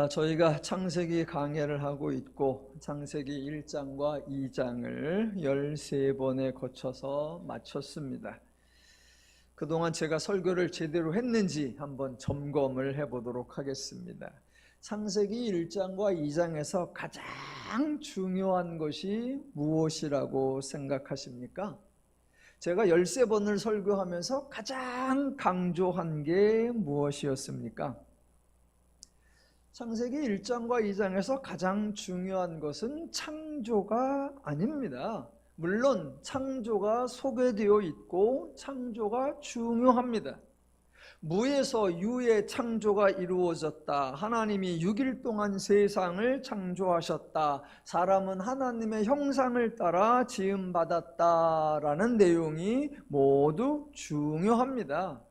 저희가 창세기 강해를 하고 있고 창세기 1장과 2장을 13번에 거쳐서 마쳤습니다. 그동안 제가 설교를 제대로 했는지 한번 점검을 해보도록 하겠습니다. 창세기 1장과 2장에서 가장 중요한 것이 무엇이라고 생각하십니까? 제가 13번을 설교하면서 가장 강조한 게 무엇이었습니까? 창세기 1장과 2장에서 가장 중요한 것은 창조가 아닙니다. 물론 창조가 소개되어 있고 창조가 중요합니다. 무에서 유의 창조가 이루어졌다. 하나님이 6일 동안 세상을 창조하셨다. 사람은 하나님의 형상을 따라 지음받았다라는 내용이 모두 중요합니다.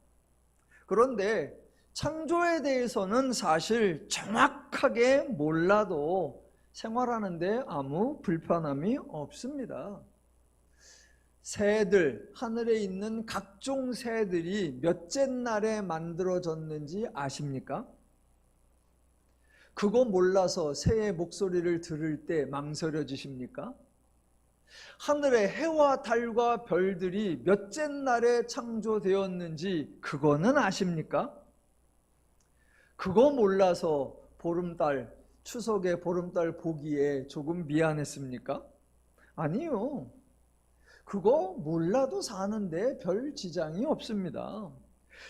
그런데 창조에 대해서는 사실 정확하게 몰라도 생활하는데 아무 불편함이 없습니다. 새들, 하늘에 있는 각종 새들이 몇째 날에 만들어졌는지 아십니까? 그거 몰라서 새의 목소리를 들을 때 망설여지십니까? 하늘의 해와 달과 별들이 몇째 날에 창조되었는지 그거는 아십니까? 그거 몰라서 보름달, 추석에 보름달 보기에 조금 미안했습니까? 아니요. 그거 몰라도 사는데 별 지장이 없습니다.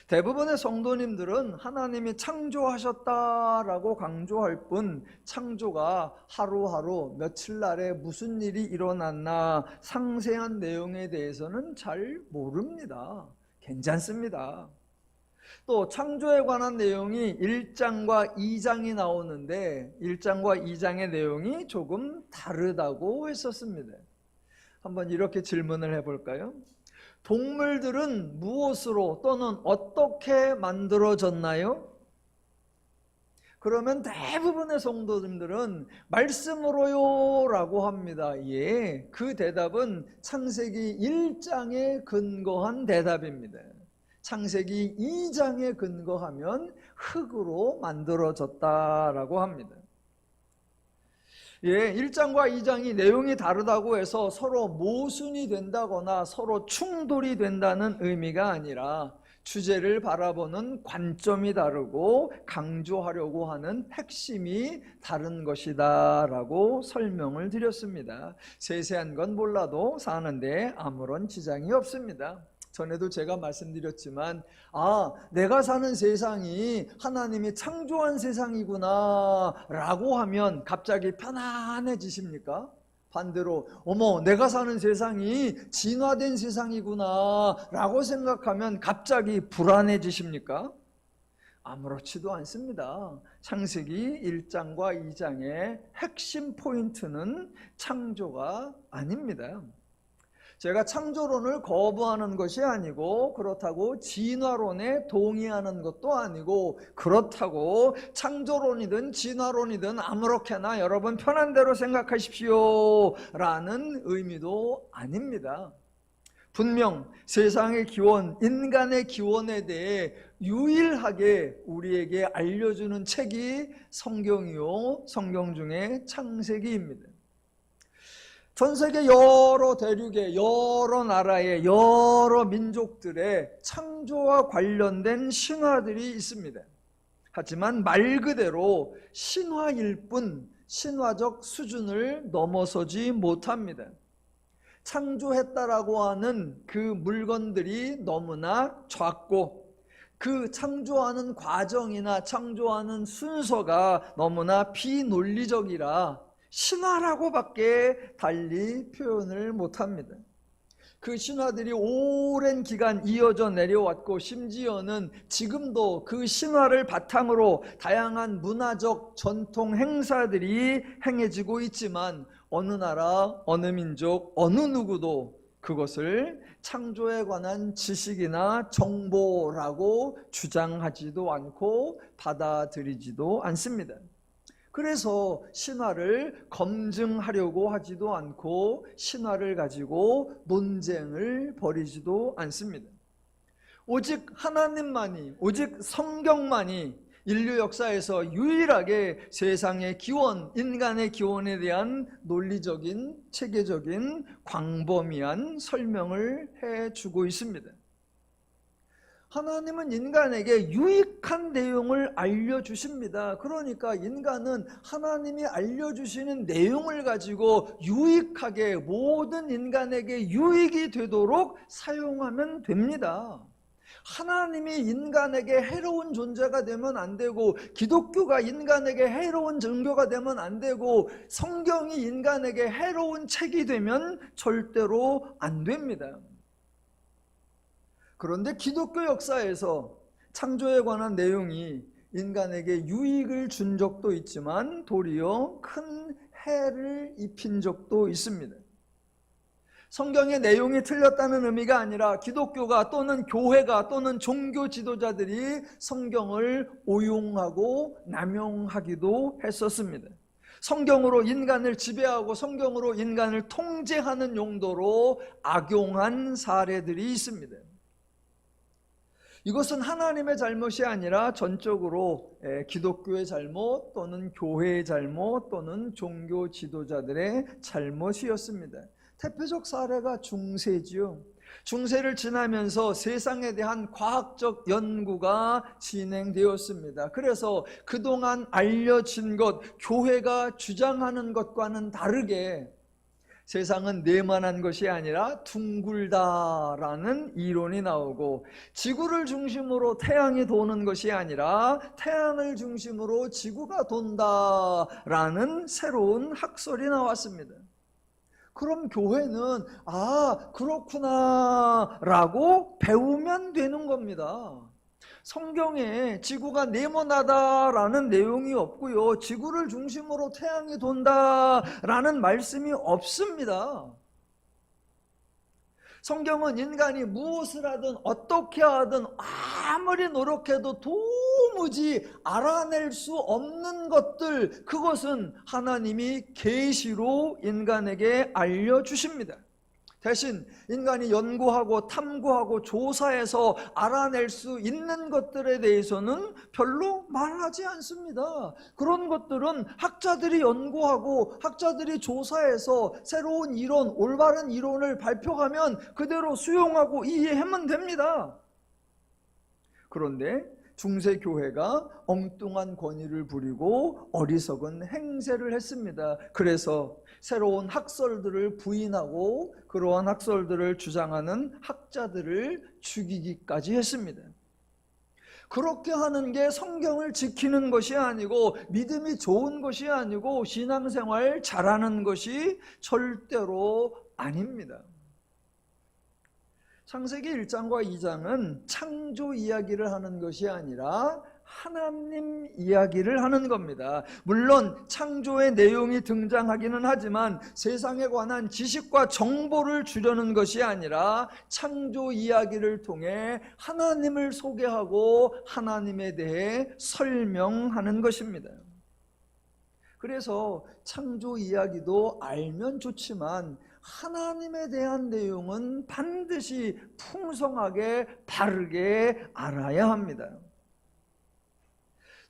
대부분의 성도님들은 하나님이 창조하셨다라고 강조할 뿐 창조가 하루하루 며칠 날에 무슨 일이 일어났나 상세한 내용에 대해서는 잘 모릅니다. 괜찮습니다. 또 창조에 관한 내용이 1장과 2장이 나오는데 1장과 2장의 내용이 조금 다르다고 했었습니다. 한번 이렇게 질문을 해볼까요? 동물들은 무엇으로 또는 어떻게 만들어졌나요? 그러면 대부분의 성도님들은 말씀으로요 라고 합니다. 예, 그 대답은 창세기 1장에 근거한 대답입니다. 창세기 2장에 근거하면 흙으로 만들어졌다라고 합니다. 예, 1장과 2장이 내용이 다르다고 해서 서로 모순이 된다거나 서로 충돌이 된다는 의미가 아니라 주제를 바라보는 관점이 다르고 강조하려고 하는 핵심이 다른 것이다 라고 설명을 드렸습니다. 세세한 건 몰라도 사는데 아무런 지장이 없습니다. 전에도 제가 말씀드렸지만 내가 사는 세상이 하나님이 창조한 세상이구나 라고 하면 갑자기 편안해지십니까? 반대로 어머 내가 사는 세상이 진화된 세상이구나 라고 생각하면 갑자기 불안해지십니까? 아무렇지도 않습니다. 창세기 1장과 2장의 핵심 포인트는 창조가 아닙니다. 제가 창조론을 거부하는 것이 아니고 그렇다고 진화론에 동의하는 것도 아니고 그렇다고 창조론이든 진화론이든 아무렇게나 여러분 편한 대로 생각하십시오 라는 의미도 아닙니다. 분명 세상의 기원, 인간의 기원에 대해 유일하게 우리에게 알려주는 책이 성경이요, 성경 중에 창세기입니다. 전 세계 여러 대륙의 여러 나라의 여러 민족들의 창조와 관련된 신화들이 있습니다. 하지만 말 그대로 신화일 뿐 신화적 수준을 넘어서지 못합니다. 창조했다라고 하는 그 물건들이 너무나 작고 그 창조하는 과정이나 창조하는 순서가 너무나 비논리적이라 신화라고밖에 달리 표현을 못합니다. 그 신화들이 오랜 기간 이어져 내려왔고 심지어는 지금도 그 신화를 바탕으로 다양한 문화적 전통 행사들이 행해지고 있지만 어느 나라, 어느 민족, 어느 누구도 그것을 창조에 관한 지식이나 정보라고 주장하지도 않고 받아들이지도 않습니다. 그래서 신화를 검증하려고 하지도 않고 신화를 가지고 논쟁을 벌이지도 않습니다. 오직 하나님만이, 오직 성경만이 인류 역사에서 유일하게 세상의 기원, 인간의 기원에 대한 논리적인, 체계적인, 광범위한 설명을 해주고 있습니다. 하나님은 인간에게 유익한 내용을 알려주십니다. 그러니까 인간은 하나님이 알려주시는 내용을 가지고 유익하게, 모든 인간에게 유익이 되도록 사용하면 됩니다. 하나님이 인간에게 해로운 존재가 되면 안 되고, 기독교가 인간에게 해로운 종교가 되면 안 되고, 성경이 인간에게 해로운 책이 되면 절대로 안 됩니다. 그런데 기독교 역사에서 창조에 관한 내용이 인간에게 유익을 준 적도 있지만 도리어 큰 해를 입힌 적도 있습니다. 성경의 내용이 틀렸다는 의미가 아니라 기독교가 또는 교회가 또는 종교 지도자들이 성경을 오용하고 남용하기도 했었습니다. 성경으로 인간을 지배하고 성경으로 인간을 통제하는 용도로 악용한 사례들이 있습니다. 이것은 하나님의 잘못이 아니라 전적으로 기독교의 잘못 또는 교회의 잘못 또는 종교 지도자들의 잘못이었습니다. 대표적 사례가 중세지요. 중세를 지나면서 세상에 대한 과학적 연구가 진행되었습니다. 그래서 그동안 알려진 것, 교회가 주장하는 것과는 다르게 세상은 네모난 것이 아니라 둥글다라는 이론이 나오고, 지구를 중심으로 태양이 도는 것이 아니라 태양을 중심으로 지구가 돈다라는 새로운 학설이 나왔습니다. 그럼 교회는 그렇구나 라고 배우면 되는 겁니다. 성경에 지구가 네모나다라는 내용이 없고요, 지구를 중심으로 태양이 돈다라는 말씀이 없습니다. 성경은 인간이 무엇을 하든 어떻게 하든 아무리 노력해도 도무지 알아낼 수 없는 것들, 그것은 하나님이 계시로 인간에게 알려주십니다. 대신 인간이 연구하고 탐구하고 조사해서 알아낼 수 있는 것들에 대해서는 별로 말하지 않습니다. 그런 것들은 학자들이 연구하고 학자들이 조사해서 새로운 이론, 올바른 이론을 발표하면 그대로 수용하고 이해하면 됩니다. 그런데 중세교회가 엉뚱한 권위를 부리고 어리석은 행세를 했습니다. 그래서 새로운 학설들을 부인하고 그러한 학설들을 주장하는 학자들을 죽이기까지 했습니다. 그렇게 하는 게 성경을 지키는 것이 아니고 믿음이 좋은 것이 아니고 신앙생활 잘하는 것이 절대로 아닙니다. 창세기 1장과 2장은 창조 이야기를 하는 것이 아니라 하나님 이야기를 하는 겁니다. 물론 창조의 내용이 등장하기는 하지만 세상에 관한 지식과 정보를 주려는 것이 아니라 창조 이야기를 통해 하나님을 소개하고 하나님에 대해 설명하는 것입니다. 그래서 창조 이야기도 알면 좋지만 하나님에 대한 내용은 반드시 풍성하게 바르게 알아야 합니다.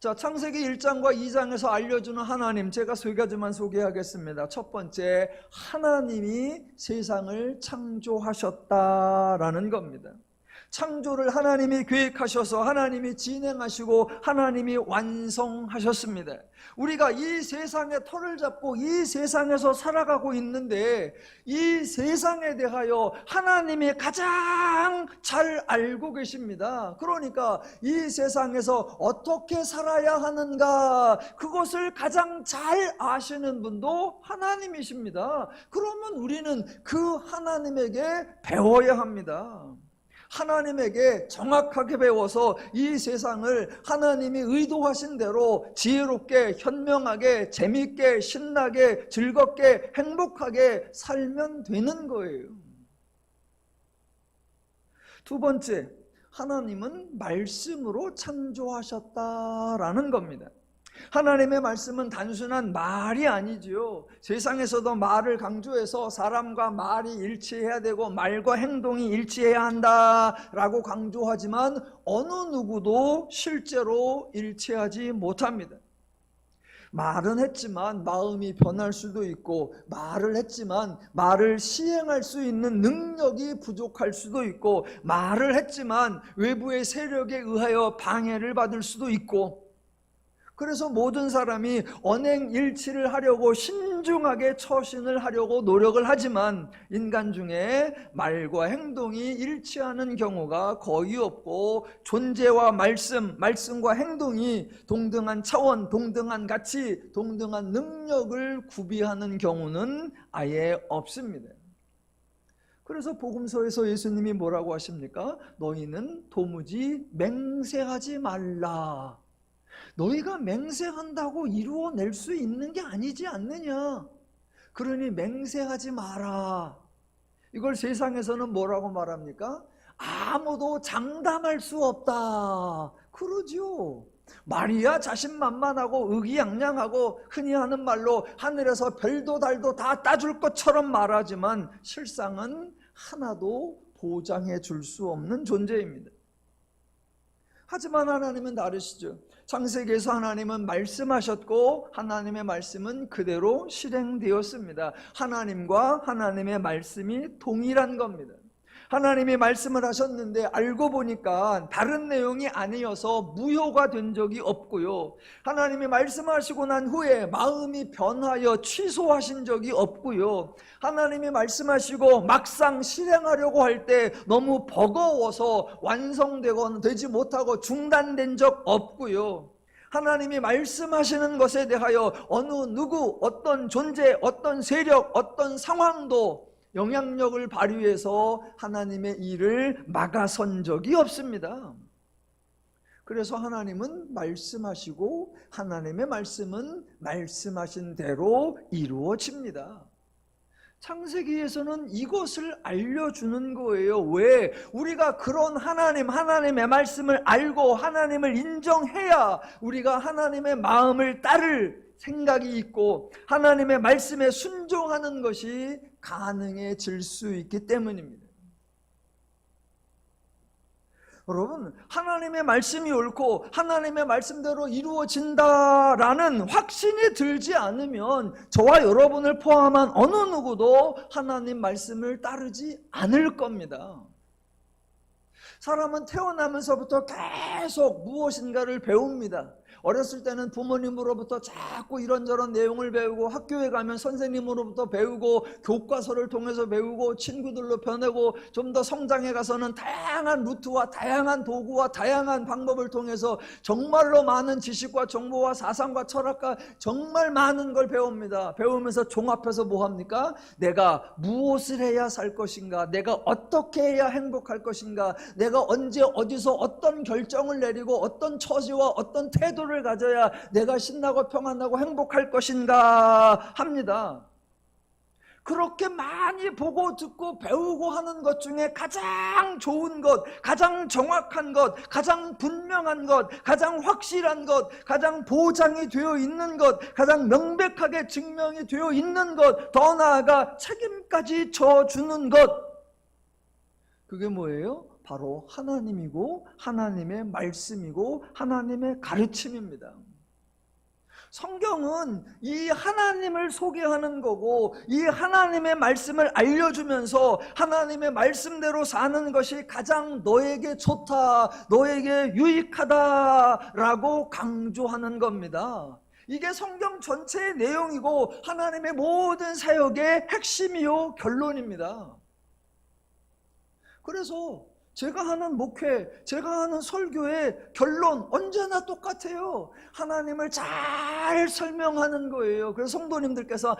자, 창세기 1장과 2장에서 알려주는 하나님, 제가 세 가지만 소개하겠습니다. 첫 번째, 하나님이 세상을 창조하셨다라는 겁니다. 창조를 하나님이 계획하셔서 하나님이 진행하시고 하나님이 완성하셨습니다. 우리가 이 세상에 털을 잡고 이 세상에서 살아가고 있는데 이 세상에 대하여 하나님이 가장 잘 알고 계십니다. 그러니까 이 세상에서 어떻게 살아야 하는가, 그것을 가장 잘 아시는 분도 하나님이십니다. 그러면 우리는 그 하나님에게 배워야 합니다. 하나님에게 정확하게 배워서 이 세상을 하나님이 의도하신 대로 지혜롭게, 현명하게, 재미있게, 신나게, 즐겁게, 행복하게 살면 되는 거예요. 두 번째, 하나님은 말씀으로 창조하셨다라는 겁니다. 하나님의 말씀은 단순한 말이 아니지요. 세상에서도 말을 강조해서 사람과 말이 일치해야 되고 말과 행동이 일치해야 한다라고 강조하지만 어느 누구도 실제로 일치하지 못합니다. 말은 했지만 마음이 변할 수도 있고, 말을 했지만 말을 시행할 수 있는 능력이 부족할 수도 있고, 말을 했지만 외부의 세력에 의하여 방해를 받을 수도 있고, 그래서 모든 사람이 언행일치를 하려고 신중하게 처신을 하려고 노력을 하지만 인간 중에 말과 행동이 일치하는 경우가 거의 없고, 존재와 말씀과 행동이 동등한 차원, 동등한 가치, 동등한 능력을 구비하는 경우는 아예 없습니다. 그래서 복음서에서 예수님이 뭐라고 하십니까? 너희는 도무지 맹세하지 말라. 너희가 맹세한다고 이루어낼 수 있는 게 아니지 않느냐. 그러니 맹세하지 마라. 이걸 세상에서는 뭐라고 말합니까? 아무도 장담할 수 없다. 그러죠. 말이야 자신만만하고 의기양양하고 흔히 하는 말로 하늘에서 별도 달도 다 따줄 것처럼 말하지만 실상은 하나도 보장해 줄 수 없는 존재입니다. 하지만 하나님은 다르시죠. 창세기에서 하나님은 말씀하셨고 하나님의 말씀은 그대로 실행되었습니다. 하나님과 하나님의 말씀이 동일한 겁니다. 하나님이 말씀을 하셨는데 알고 보니까 다른 내용이 아니어서 무효가 된 적이 없고요. 하나님이 말씀하시고 난 후에 마음이 변하여 취소하신 적이 없고요. 하나님이 말씀하시고 막상 실행하려고 할 때 너무 버거워서 완성되거나 되지 못하고 중단된 적 없고요. 하나님이 말씀하시는 것에 대하여 어느 누구, 어떤 존재, 어떤 세력, 어떤 상황도 영향력을 발휘해서 하나님의 일을 막아선 적이 없습니다. 그래서 하나님은 말씀하시고 하나님의 말씀은 말씀하신 대로 이루어집니다. 창세기에서는 이것을 알려주는 거예요. 왜? 우리가 그런 하나님의 말씀을 알고 하나님을 인정해야 우리가 하나님의 마음을 따를 생각이 있고 하나님의 말씀에 순종하는 것이 가능해질 수 있기 때문입니다. 여러분, 하나님의 말씀이 옳고 하나님의 말씀대로 이루어진다라는 확신이 들지 않으면 저와 여러분을 포함한 어느 누구도 하나님 말씀을 따르지 않을 겁니다. 사람은 태어나면서부터 계속 무엇인가를 배웁니다. 어렸을 때는 부모님으로부터 자꾸 이런저런 내용을 배우고, 학교에 가면 선생님으로부터 배우고, 교과서를 통해서 배우고, 친구들로 변하고, 좀 더 성장해 가서는 다양한 루트와 다양한 도구와 다양한 방법을 통해서 정말로 많은 지식과 정보와 사상과 철학과 정말 많은 걸 배웁니다. 배우면서 종합해서 뭐 합니까? 내가 무엇을 해야 살 것인가? 내가 어떻게 해야 행복할 것인가? 내가 언제 어디서 어떤 결정을 내리고 어떤 처지와 어떤 태도를 가져야 내가 신나고 평안하고 행복할 것인가 합니다. 그렇게 많이 보고 듣고 배우고 하는 것 중에 가장 좋은 것, 가장 정확한 것, 가장 분명한 것, 가장 확실한 것, 가장 보장이 되어 있는 것, 가장 명백하게 증명이 되어 있는 것, 더 나아가 책임까지 져주는 것, 그게 뭐예요? 바로 하나님이고 하나님의 말씀이고 하나님의 가르침입니다. 성경은 이 하나님을 소개하는 거고 이 하나님의 말씀을 알려주면서 하나님의 말씀대로 사는 것이 가장 너에게 좋다, 너에게 유익하다라고 강조하는 겁니다. 이게 성경 전체의 내용이고 하나님의 모든 사역의 핵심이요 결론입니다. 그래서 제가 하는 목회, 제가 하는 설교의 결론 언제나 똑같아요. 하나님을 잘 설명하는 거예요. 그래서 성도님들께서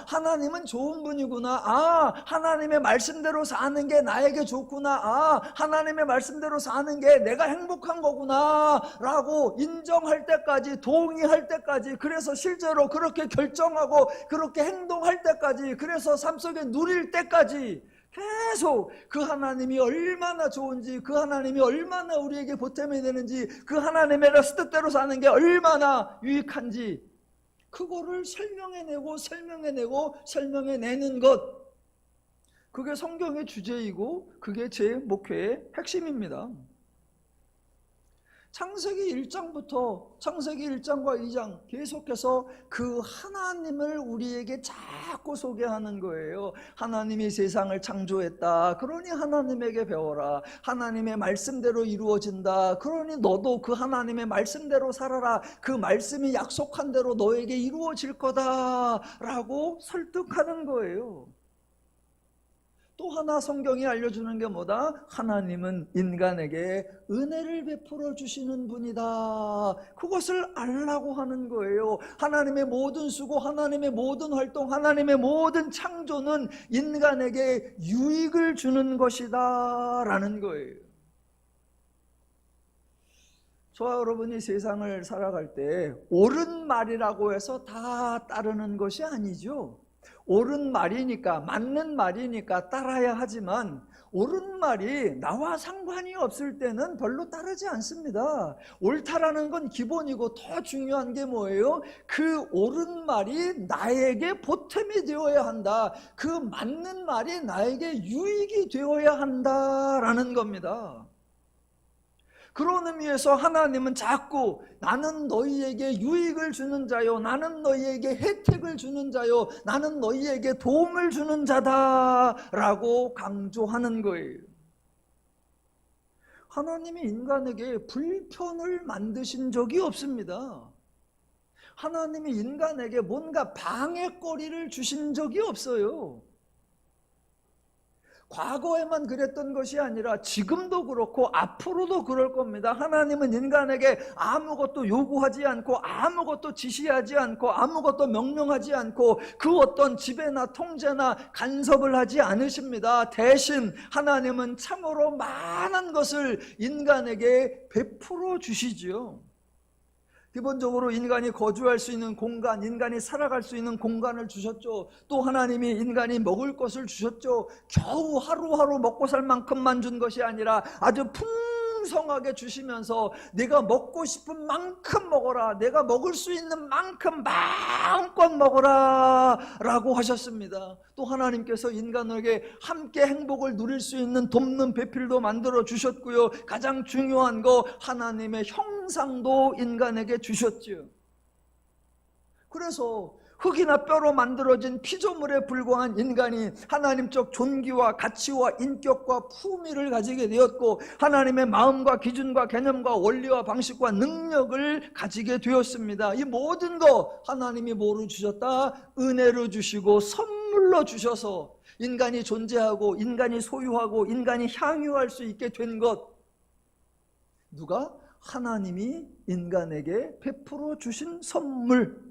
하나님은 좋은 분이구나, 하나님의 말씀대로 사는 게 나에게 좋구나, 하나님의 말씀대로 사는 게 내가 행복한 거구나 라고 인정할 때까지, 동의할 때까지, 그래서 실제로 그렇게 결정하고 그렇게 행동할 때까지, 그래서 삶 속에 누릴 때까지 계속 그 하나님이 얼마나 좋은지, 그 하나님이 얼마나 우리에게 보탬이 되는지, 그 하나님의 뜻대로 사는 게 얼마나 유익한지 그거를 설명해내는 것, 그게 성경의 주제이고 그게 제 목회의 핵심입니다. 창세기 1장부터 창세기 1장과 2장 계속해서 그 하나님을 우리에게 자꾸 소개하는 거예요. 하나님이 세상을 창조했다. 그러니 하나님에게 배워라. 하나님의 말씀대로 이루어진다. 그러니 너도 그 하나님의 말씀대로 살아라. 그 말씀이 약속한 대로 너에게 이루어질 거다 라고 설득하는 거예요. 또 하나 성경이 알려주는 게 뭐다? 하나님은 인간에게 은혜를 베풀어 주시는 분이다. 그것을 알라고 하는 거예요. 하나님의 모든 수고, 하나님의 모든 활동, 하나님의 모든 창조는 인간에게 유익을 주는 것이다 라는 거예요. 저와 여러분이 세상을 살아갈 때 옳은 말이라고 해서 다 따르는 것이 아니죠. 옳은 말이니까, 맞는 말이니까 따라야 하지만 옳은 말이 나와 상관이 없을 때는 별로 따르지 않습니다. 옳다라는 건 기본이고 더 중요한 게 뭐예요? 그 옳은 말이 나에게 보탬이 되어야 한다. 그 맞는 말이 나에게 유익이 되어야 한다라는 겁니다. 그런 의미에서 하나님은 자꾸 나는 너희에게 유익을 주는 자요, 나는 너희에게 혜택을 주는 자요, 나는 너희에게 도움을 주는 자다라고 강조하는 거예요. 하나님이 인간에게 불편을 만드신 적이 없습니다. 하나님이 인간에게 뭔가 방해거리를 주신 적이 없어요. 과거에만 그랬던 것이 아니라 지금도 그렇고 앞으로도 그럴 겁니다. 하나님은 인간에게 아무것도 요구하지 않고, 아무것도 지시하지 않고, 아무것도 명령하지 않고, 그 어떤 지배나 통제나 간섭을 하지 않으십니다. 대신 하나님은 참으로 많은 것을 인간에게 베풀어 주시죠. 기본적으로 인간이 거주할 수 있는 공간, 인간이 살아갈 수 있는 공간을 주셨죠. 또 하나님이 인간이 먹을 것을 주셨죠. 겨우 하루하루 먹고 살 만큼만 준 것이 아니라 아주 풍성하게 주시면서 내가 먹고 싶은 만큼 먹어라, 내가 먹을 수 있는 만큼 마음껏 먹어라 라고 하셨습니다. 또 하나님께서 인간에게 함께 행복을 누릴 수 있는 돕는 배필도 만들어 주셨고요. 가장 중요한 거, 하나님의 형상도 인간에게 주셨죠. 그래서 흙이나 뼈로 만들어진 피조물에 불과한 인간이 하나님적 존귀와 가치와 인격과 품위를 가지게 되었고, 하나님의 마음과 기준과 개념과 원리와 방식과 능력을 가지게 되었습니다. 이 모든 거 하나님이 뭐로 주셨다? 은혜로 주시고 선물로 주셔서 인간이 존재하고, 인간이 소유하고, 인간이 향유할 수 있게 된 것, 누가? 하나님이 인간에게 베풀어 주신 선물.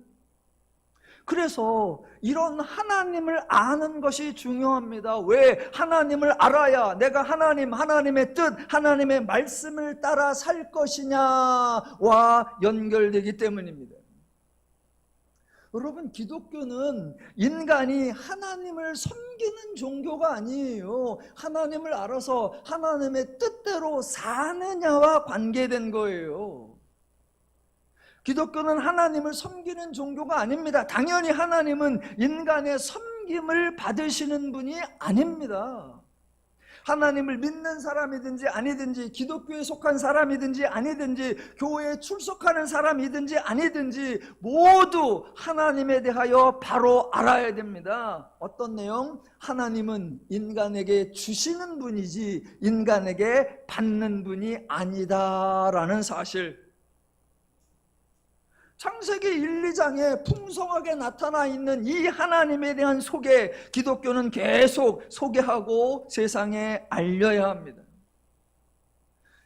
그래서 이런 하나님을 아는 것이 중요합니다. 왜? 하나님을 알아야 내가 하나님의 뜻, 하나님의 말씀을 따라 살 것이냐와 연결되기 때문입니다. 여러분, 기독교는 인간이 하나님을 섬기는 종교가 아니에요. 하나님을 알아서 하나님의 뜻대로 사느냐와 관계된 거예요. 기독교는 하나님을 섬기는 종교가 아닙니다. 당연히 하나님은 인간의 섬김을 받으시는 분이 아닙니다. 하나님을 믿는 사람이든지 아니든지, 기독교에 속한 사람이든지 아니든지, 교회에 출석하는 사람이든지 아니든지 모두 하나님에 대하여 바로 알아야 됩니다. 어떤 내용? 하나님은 인간에게 주시는 분이지 인간에게 받는 분이 아니다라는 사실. 창세기 1, 2장에 풍성하게 나타나 있는 이 하나님에 대한 소개, 기독교는 계속 소개하고 세상에 알려야 합니다.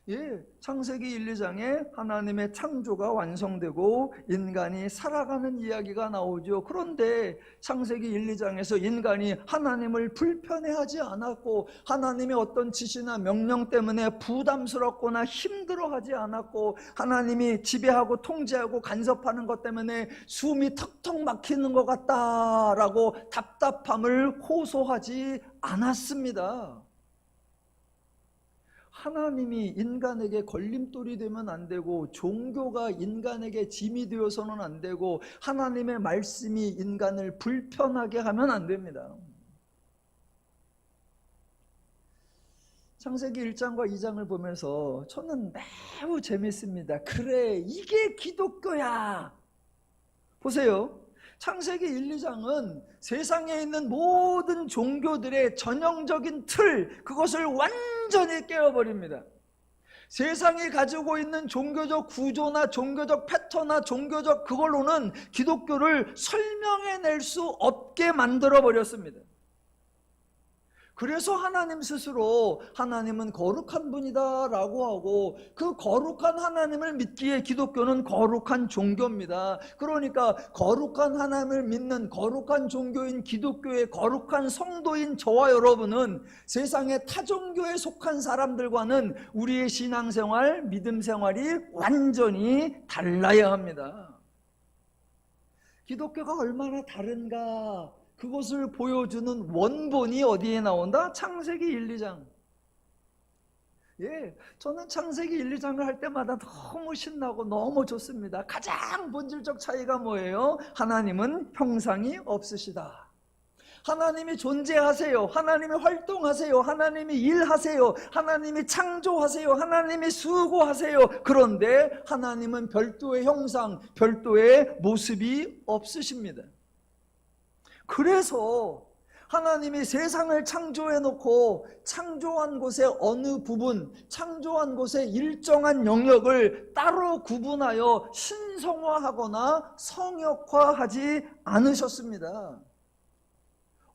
예, 창세기 1, 2장에 하나님의 창조가 완성되고 인간이 살아가는 이야기가 나오죠. 그런데 창세기 1, 2장에서 인간이 하나님을 불편해하지 않았고 하나님의 어떤 지시나 명령 때문에 부담스럽거나 힘들어하지 않았고 하나님이 지배하고 통제하고 간섭하는 것 때문에 숨이 턱턱 막히는 것 같다라고 답답함을 호소하지 않았습니다. 하나님이 인간에게 걸림돌이 되면 안 되고 종교가 인간에게 짐이 되어서는 안 되고 하나님의 말씀이 인간을 불편하게 하면 안 됩니다. 창세기 1장과 2장을 보면서 저는 매우 재밌습니다. 그래, 이게 기독교야. 보세요. 창세기 1, 2장은 세상에 있는 모든 종교들의 전형적인 틀, 그것을 완전히 깨워버립니다. 세상이 가지고 있는 종교적 구조나 종교적 패턴이나 종교적 그걸로는 기독교를 설명해낼 수 없게 만들어버렸습니다. 그래서 하나님 스스로 하나님은 거룩한 분이다 라고 하고 그 거룩한 하나님을 믿기에 기독교는 거룩한 종교입니다. 그러니까 거룩한 하나님을 믿는 거룩한 종교인 기독교의 거룩한 성도인 저와 여러분은 세상의 타종교에 속한 사람들과는 우리의 신앙생활, 믿음생활이 완전히 달라야 합니다. 기독교가 얼마나 다른가? 그것을 보여주는 원본이 어디에 나온다? 창세기 1, 2장. 예, 저는 창세기 1, 2장을 할 때마다 너무 신나고 너무 좋습니다. 가장 본질적 차이가 뭐예요? 하나님은 형상이 없으시다. 하나님이 존재하세요. 하나님이 활동하세요. 하나님이 일하세요. 하나님이 창조하세요. 하나님이 수고하세요. 그런데 하나님은 별도의 형상, 별도의 모습이 없으십니다. 그래서 하나님이 세상을 창조해놓고 창조한 곳의 어느 부분, 창조한 곳의 일정한 영역을 따로 구분하여 신성화하거나 성역화하지 않으셨습니다.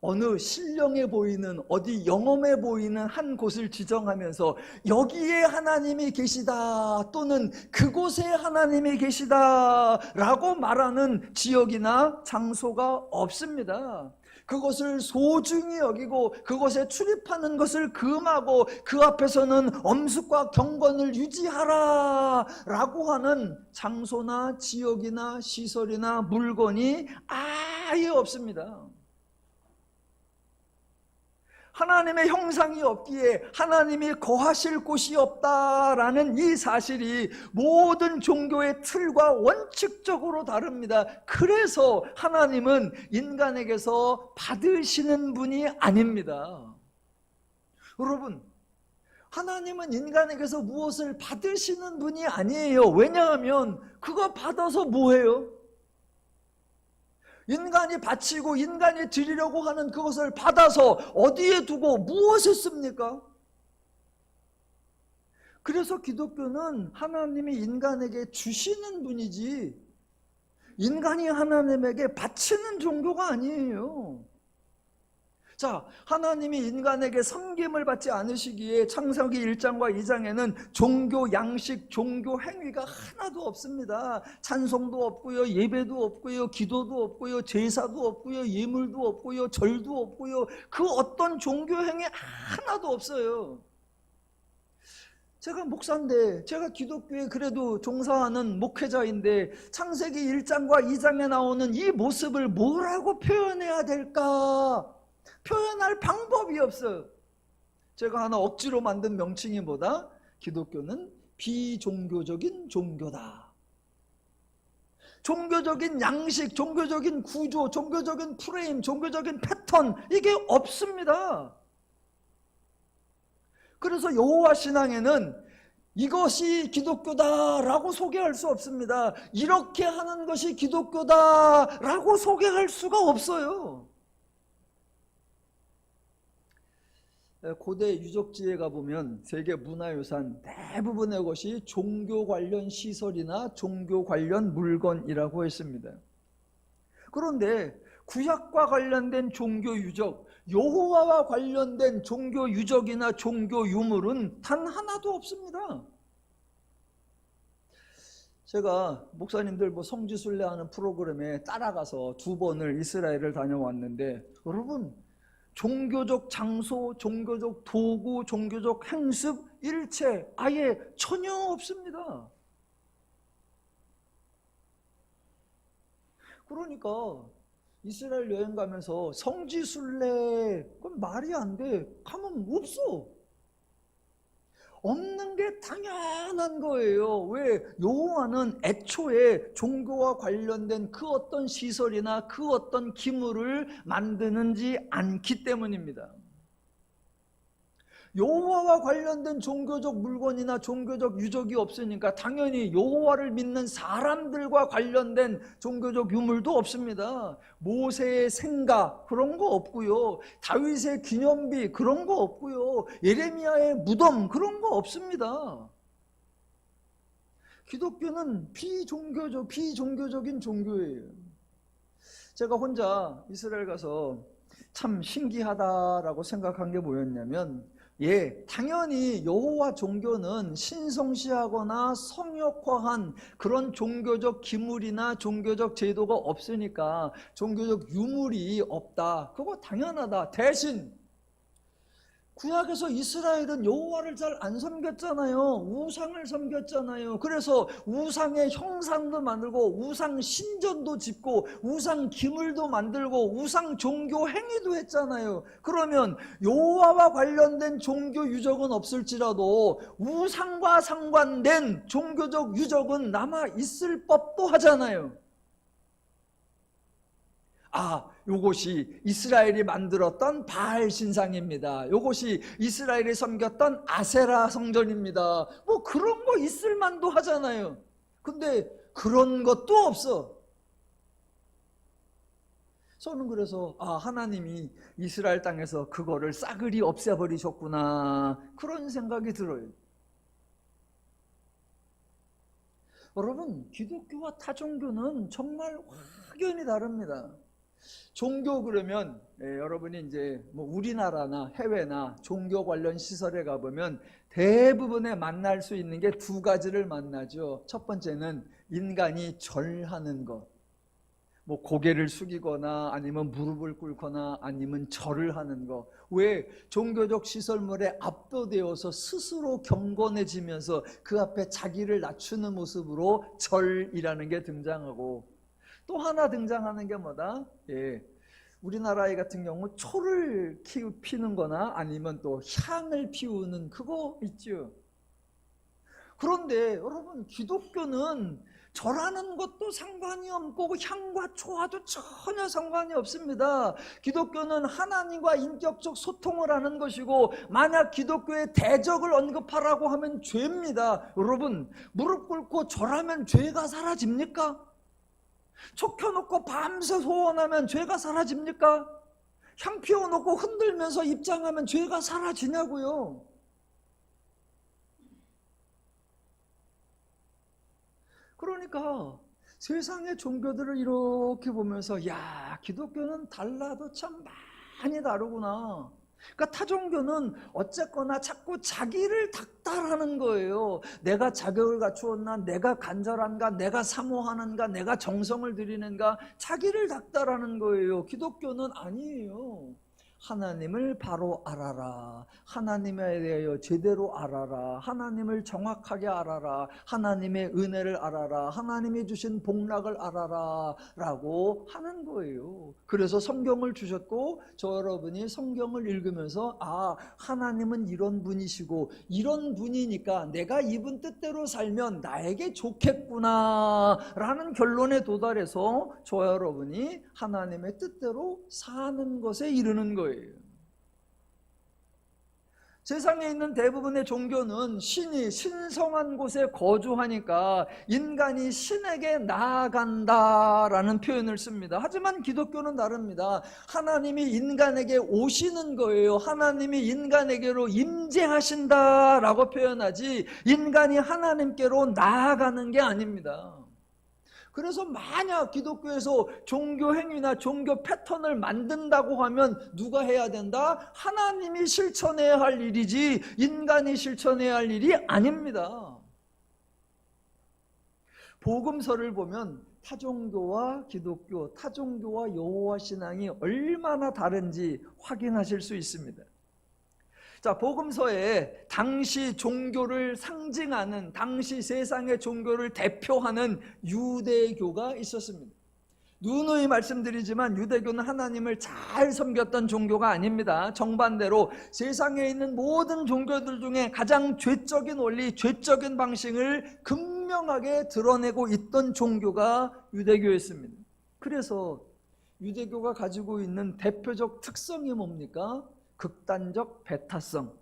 어느 신령해 보이는, 어디 영험해 보이는 한 곳을 지정하면서 여기에 하나님이 계시다 또는 그곳에 하나님이 계시다 라고 말하는 지역이나 장소가 없습니다. 그것을 소중히 여기고 그것에 출입하는 것을 금하고 그 앞에서는 엄숙과 경건을 유지하라 라고 하는 장소나 지역이나 시설이나 물건이 아예 없습니다. 하나님의 형상이 없기에 하나님이 거하실 곳이 없다라는 이 사실이 모든 종교의 틀과 원칙적으로 다릅니다. 그래서 하나님은 인간에게서 받으시는 분이 아닙니다. 여러분, 하나님은 인간에게서 무엇을 받으시는 분이 아니에요. 왜냐하면 그거 받아서 뭐해요? 인간이 바치고 인간이 드리려고 하는 그것을 받아서 어디에 두고 무엇을 씁니까? 그래서 기독교는 하나님이 인간에게 주시는 분이지 인간이 하나님에게 바치는 종교가 아니에요. 자, 하나님이 인간에게 섬김을 받지 않으시기에 창세기 1장과 2장에는 종교 양식, 종교 행위가 하나도 없습니다. 찬송도 없고요, 예배도 없고요, 기도도 없고요, 제사도 없고요, 예물도 없고요, 절도 없고요, 그 어떤 종교 행위 하나도 없어요. 제가 목사인데, 제가 기독교에 그래도 종사하는 목회자인데 창세기 1장과 2장에 나오는 이 모습을 뭐라고 표현해야 될까? 표현할 방법이 없어요. 제가 하나 억지로 만든 명칭이 뭐다? 기독교는 비종교적인 종교다. 종교적인 양식, 종교적인 구조, 종교적인 프레임, 종교적인 패턴, 이게 없습니다. 그래서 여호와 신앙에는 이것이 기독교다라고 소개할 수 없습니다. 이렇게 하는 것이 기독교다라고 소개할 수가 없어요. 고대 유적지에 가보면 세계 문화유산 대부분의 것이 종교 관련 시설이나 종교 관련 물건이라고 했습니다. 그런데 구약과 관련된 종교 유적, 여호와와 관련된 종교 유적이나 종교 유물은 단 하나도 없습니다. 제가 목사님들 성지순례 하는 프로그램에 따라가서 2번을 이스라엘을 다녀왔는데, 여러분, 종교적 장소, 종교적 도구, 종교적 행습, 일체 아예 전혀 없습니다. 그러니까 이스라엘 여행 가면서 성지순례, 그건 말이 안 돼. 가면 없어. 없는 게 당연한 거예요. 왜? 여호와는 애초에 종교와 관련된 그 어떤 시설이나 그 어떤 기물을 만드는지 않기 때문입니다. 여호와와 관련된 종교적 물건이나 종교적 유적이 없으니까 당연히 여호와를 믿는 사람들과 관련된 종교적 유물도 없습니다. 모세의 생가 그런 거 없고요. 다윗의 기념비 그런 거 없고요. 예레미야의 무덤 그런 거 없습니다. 기독교는 비종교적인 종교예요. 제가 혼자 이스라엘 가서 참 신기하다라고 생각한 게 뭐였냐면, 당연히 여호와 종교는 신성시하거나 성역화한 그런 종교적 기물이나 종교적 제도가 없으니까 종교적 유물이 없다. 그거 당연하다. 대신 구약에서 이스라엘은 여호와를 잘 안 섬겼잖아요. 우상을 섬겼잖아요. 그래서 우상의 형상도 만들고 우상 신전도 짓고 우상 기물도 만들고 우상 종교 행위도 했잖아요. 그러면 여호와와 관련된 종교 유적은 없을지라도 우상과 상관된 종교적 유적은 남아 있을 법도 하잖아요. 요것이 이스라엘이 만들었던 바알 신상입니다. 요것이 이스라엘이 섬겼던 아세라 성전입니다. 그런 거 있을 만도 하잖아요. 근데 그런 것도 없어. 저는 그래서 하나님이 이스라엘 땅에서 그거를 싸그리 없애버리셨구나, 그런 생각이 들어요. 여러분, 기독교와 타종교는 정말 확연히 다릅니다. 종교 그러면 여러분이 이제 우리나라나 해외나 종교 관련 시설에 가보면 대부분에 만날 수 있는 게 2가지를 만나죠. 첫 번째는 인간이 절하는 것, 고개를 숙이거나 아니면 무릎을 꿇거나 아니면 절을 하는 것. 왜? 종교적 시설물에 압도되어서 스스로 경건해지면서 그 앞에 자기를 낮추는 모습으로 절이라는 게 등장하고, 또 하나 등장하는 게 뭐다? 우리나라 아이 같은 경우 초를 피는 거나 아니면 또 향을 피우는 그거 있죠. 그런데 여러분, 기독교는 절하는 것도 상관이 없고 향과 초와도 전혀 상관이 없습니다. 기독교는 하나님과 인격적 소통을 하는 것이고, 만약 기독교의 대적을 언급하라고 하면 죄입니다. 여러분, 무릎 꿇고 절하면 죄가 사라집니까? 촉 켜놓고 밤새 소원하면 죄가 사라집니까? 향 피워놓고 흔들면서 입장하면 죄가 사라지냐고요. 그러니까 세상의 종교들을 이렇게 보면서 기독교는 달라도 참 많이 다르구나. 그러니까 타종교는 어쨌거나 자꾸 자기를 닥달하는 거예요. 내가 자격을 갖추었나, 내가 간절한가, 내가 사모하는가, 내가 정성을 들이는가, 자기를 닥달하는 거예요. 기독교는 아니에요. 하나님을 바로 알아라. 하나님에 대하여 제대로 알아라. 하나님을 정확하게 알아라. 하나님의 은혜를 알아라. 하나님이 주신 복락을 알아라 라고 하는 거예요. 그래서 성경을 주셨고, 저 여러분이 성경을 읽으면서 하나님은 이런 분이시고 이런 분이니까 내가 이분 뜻대로 살면 나에게 좋겠구나 라는 결론에 도달해서 저 여러분이 하나님의 뜻대로 사는 것에 이르는 거예요. 세상에 있는 대부분의 종교는 신이 신성한 곳에 거주하니까 인간이 신에게 나아간다라는 표현을 씁니다. 하지만 기독교는 다릅니다. 하나님이 인간에게 오시는 거예요. 하나님이 인간에게로 임재하신다라고 표현하지, 인간이 하나님께로 나아가는 게 아닙니다. 그래서 만약 기독교에서 종교 행위나 종교 패턴을 만든다고 하면 누가 해야 된다? 하나님이 실천해야 할 일이지 인간이 실천해야 할 일이 아닙니다. 복음서를 보면 타종교와 기독교, 타종교와 여호와 신앙이 얼마나 다른지 확인하실 수 있습니다. 자, 복음서에 당시 종교를 상징하는, 당시 세상의 종교를 대표하는 유대교가 있었습니다. 누누이 말씀드리지만 유대교는 하나님을 잘 섬겼던 종교가 아닙니다. 정반대로 세상에 있는 모든 종교들 중에 가장 죄적인 원리, 죄적인 방식을 극명하게 드러내고 있던 종교가 유대교였습니다. 그래서 유대교가 가지고 있는 대표적 특성이 뭡니까? 극단적 배타성.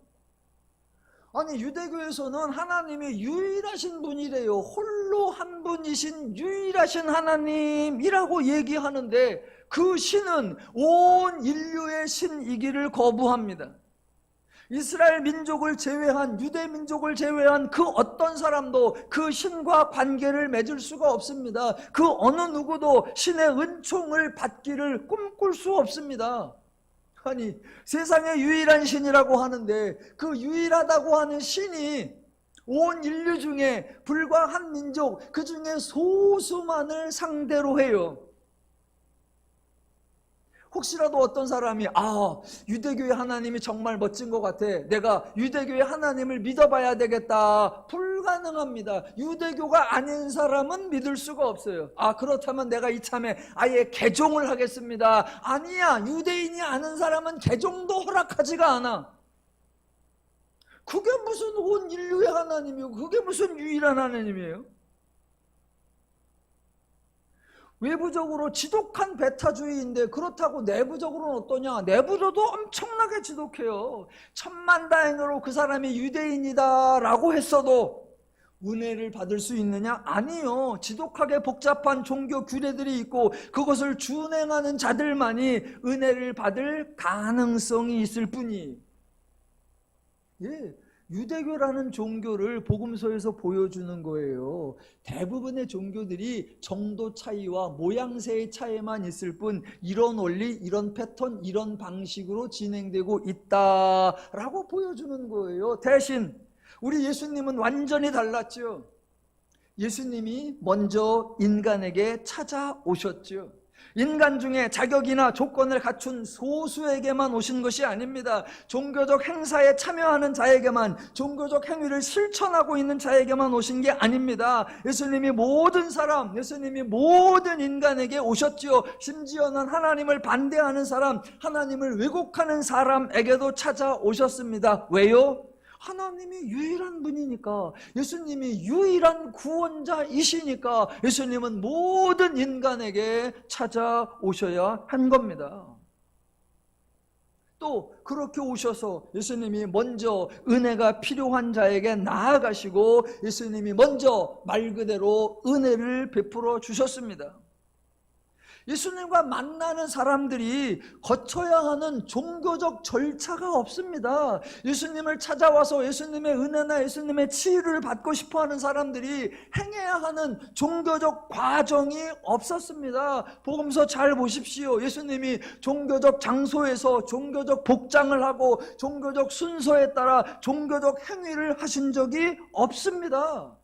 아니, 유대교에서는 하나님이 유일하신 분이래요. 홀로 한 분이신 유일하신 하나님이라고 얘기하는데 그 신은 온 인류의 신이기를 거부합니다. 이스라엘 민족을 제외한, 유대 민족을 제외한 그 어떤 사람도 그 신과 관계를 맺을 수가 없습니다. 그 어느 누구도 신의 은총을 받기를 꿈꿀 수 없습니다. 아니, 세상의 유일한 신이라고 하는데 그 유일하다고 하는 신이 온 인류 중에 불과 한 민족, 그 중에 소수만을 상대로 해요. 혹시라도 어떤 사람이 유대교의 하나님이 정말 멋진 것 같아, 내가 유대교의 하나님을 믿어봐야 되겠다. 불가능합니다. 유대교가 아닌 사람은 믿을 수가 없어요. 그렇다면 내가 이참에 아예 개종을 하겠습니다. 아니야, 유대인이 아는 사람은 개종도 허락하지가 않아. 그게 무슨 온 인류의 하나님이고 그게 무슨 유일한 하나님이에요? 외부적으로 지독한 배타주의인데 그렇다고 내부적으로는 어떠냐? 내부로도 엄청나게 지독해요. 천만다행으로 그 사람이 유대인이다 라고 했어도 은혜를 받을 수 있느냐? 아니요. 지독하게 복잡한 종교 규례들이 있고 그것을 준행하는 자들만이 은혜를 받을 가능성이 있을 뿐이에요. 유대교라는 종교를 복음서에서 보여주는 거예요. 대부분의 종교들이 정도 차이와 모양새의 차이만 있을 뿐 이런 원리, 이런 패턴, 이런 방식으로 진행되고 있다라고 보여주는 거예요. 대신 우리 예수님은 완전히 달랐죠. 예수님이 먼저 인간에게 찾아오셨죠. 인간 중에 자격이나 조건을 갖춘 소수에게만 오신 것이 아닙니다. 종교적 행사에 참여하는 자에게만, 종교적 행위를 실천하고 있는 자에게만 오신 게 아닙니다. 예수님이 모든 사람, 예수님이 모든 인간에게 오셨지요. 심지어는 하나님을 반대하는 사람, 하나님을 왜곡하는 사람에게도 찾아오셨습니다. 왜요? 하나님이 유일한 분이니까, 예수님이 유일한 구원자이시니까 예수님은 모든 인간에게 찾아오셔야 한 겁니다. 또 그렇게 오셔서 예수님이 먼저 은혜가 필요한 자에게 나아가시고 예수님이 먼저 말 그대로 은혜를 베풀어 주셨습니다. 예수님과 만나는 사람들이 거쳐야 하는 종교적 절차가 없습니다. 예수님을 찾아와서 예수님의 은혜나 예수님의 치유를 받고 싶어하는 사람들이 행해야 하는 종교적 과정이 없었습니다. 복음서 잘 보십시오. 예수님이 종교적 장소에서 종교적 복장을 하고 종교적 순서에 따라 종교적 행위를 하신 적이 없습니다.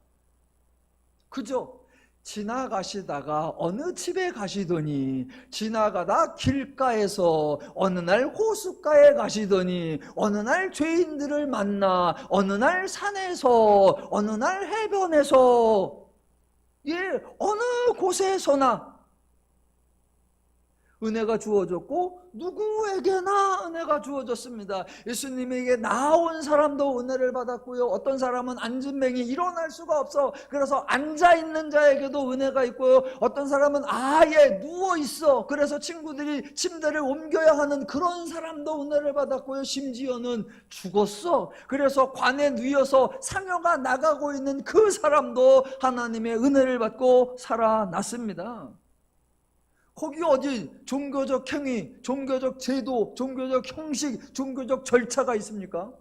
그죠? 지나가시다가 어느 집에 가시더니, 지나가다 길가에서 어느 날 호숫가에 가시더니, 어느 날 죄인들을 만나, 어느 날 산에서, 어느 날 해변에서, 어느 곳에서나 은혜가 주어졌고 누구에게나 은혜가 주어졌습니다. 예수님에게 나온 사람도 은혜를 받았고요. 어떤 사람은 안진뱅이 일어날 수가 없어. 그래서 앉아있는 자에게도 은혜가 있고요. 어떤 사람은 아예 누워있어. 그래서 친구들이 침대를 옮겨야 하는 그런 사람도 은혜를 받았고요. 심지어는 죽었어. 그래서 관에 누워서 상여가 나가고 있는 그 사람도 하나님의 은혜를 받고 살아났습니다. 거기 어디 종교적 행위, 종교적 제도, 종교적 형식, 종교적 절차가 있습니까?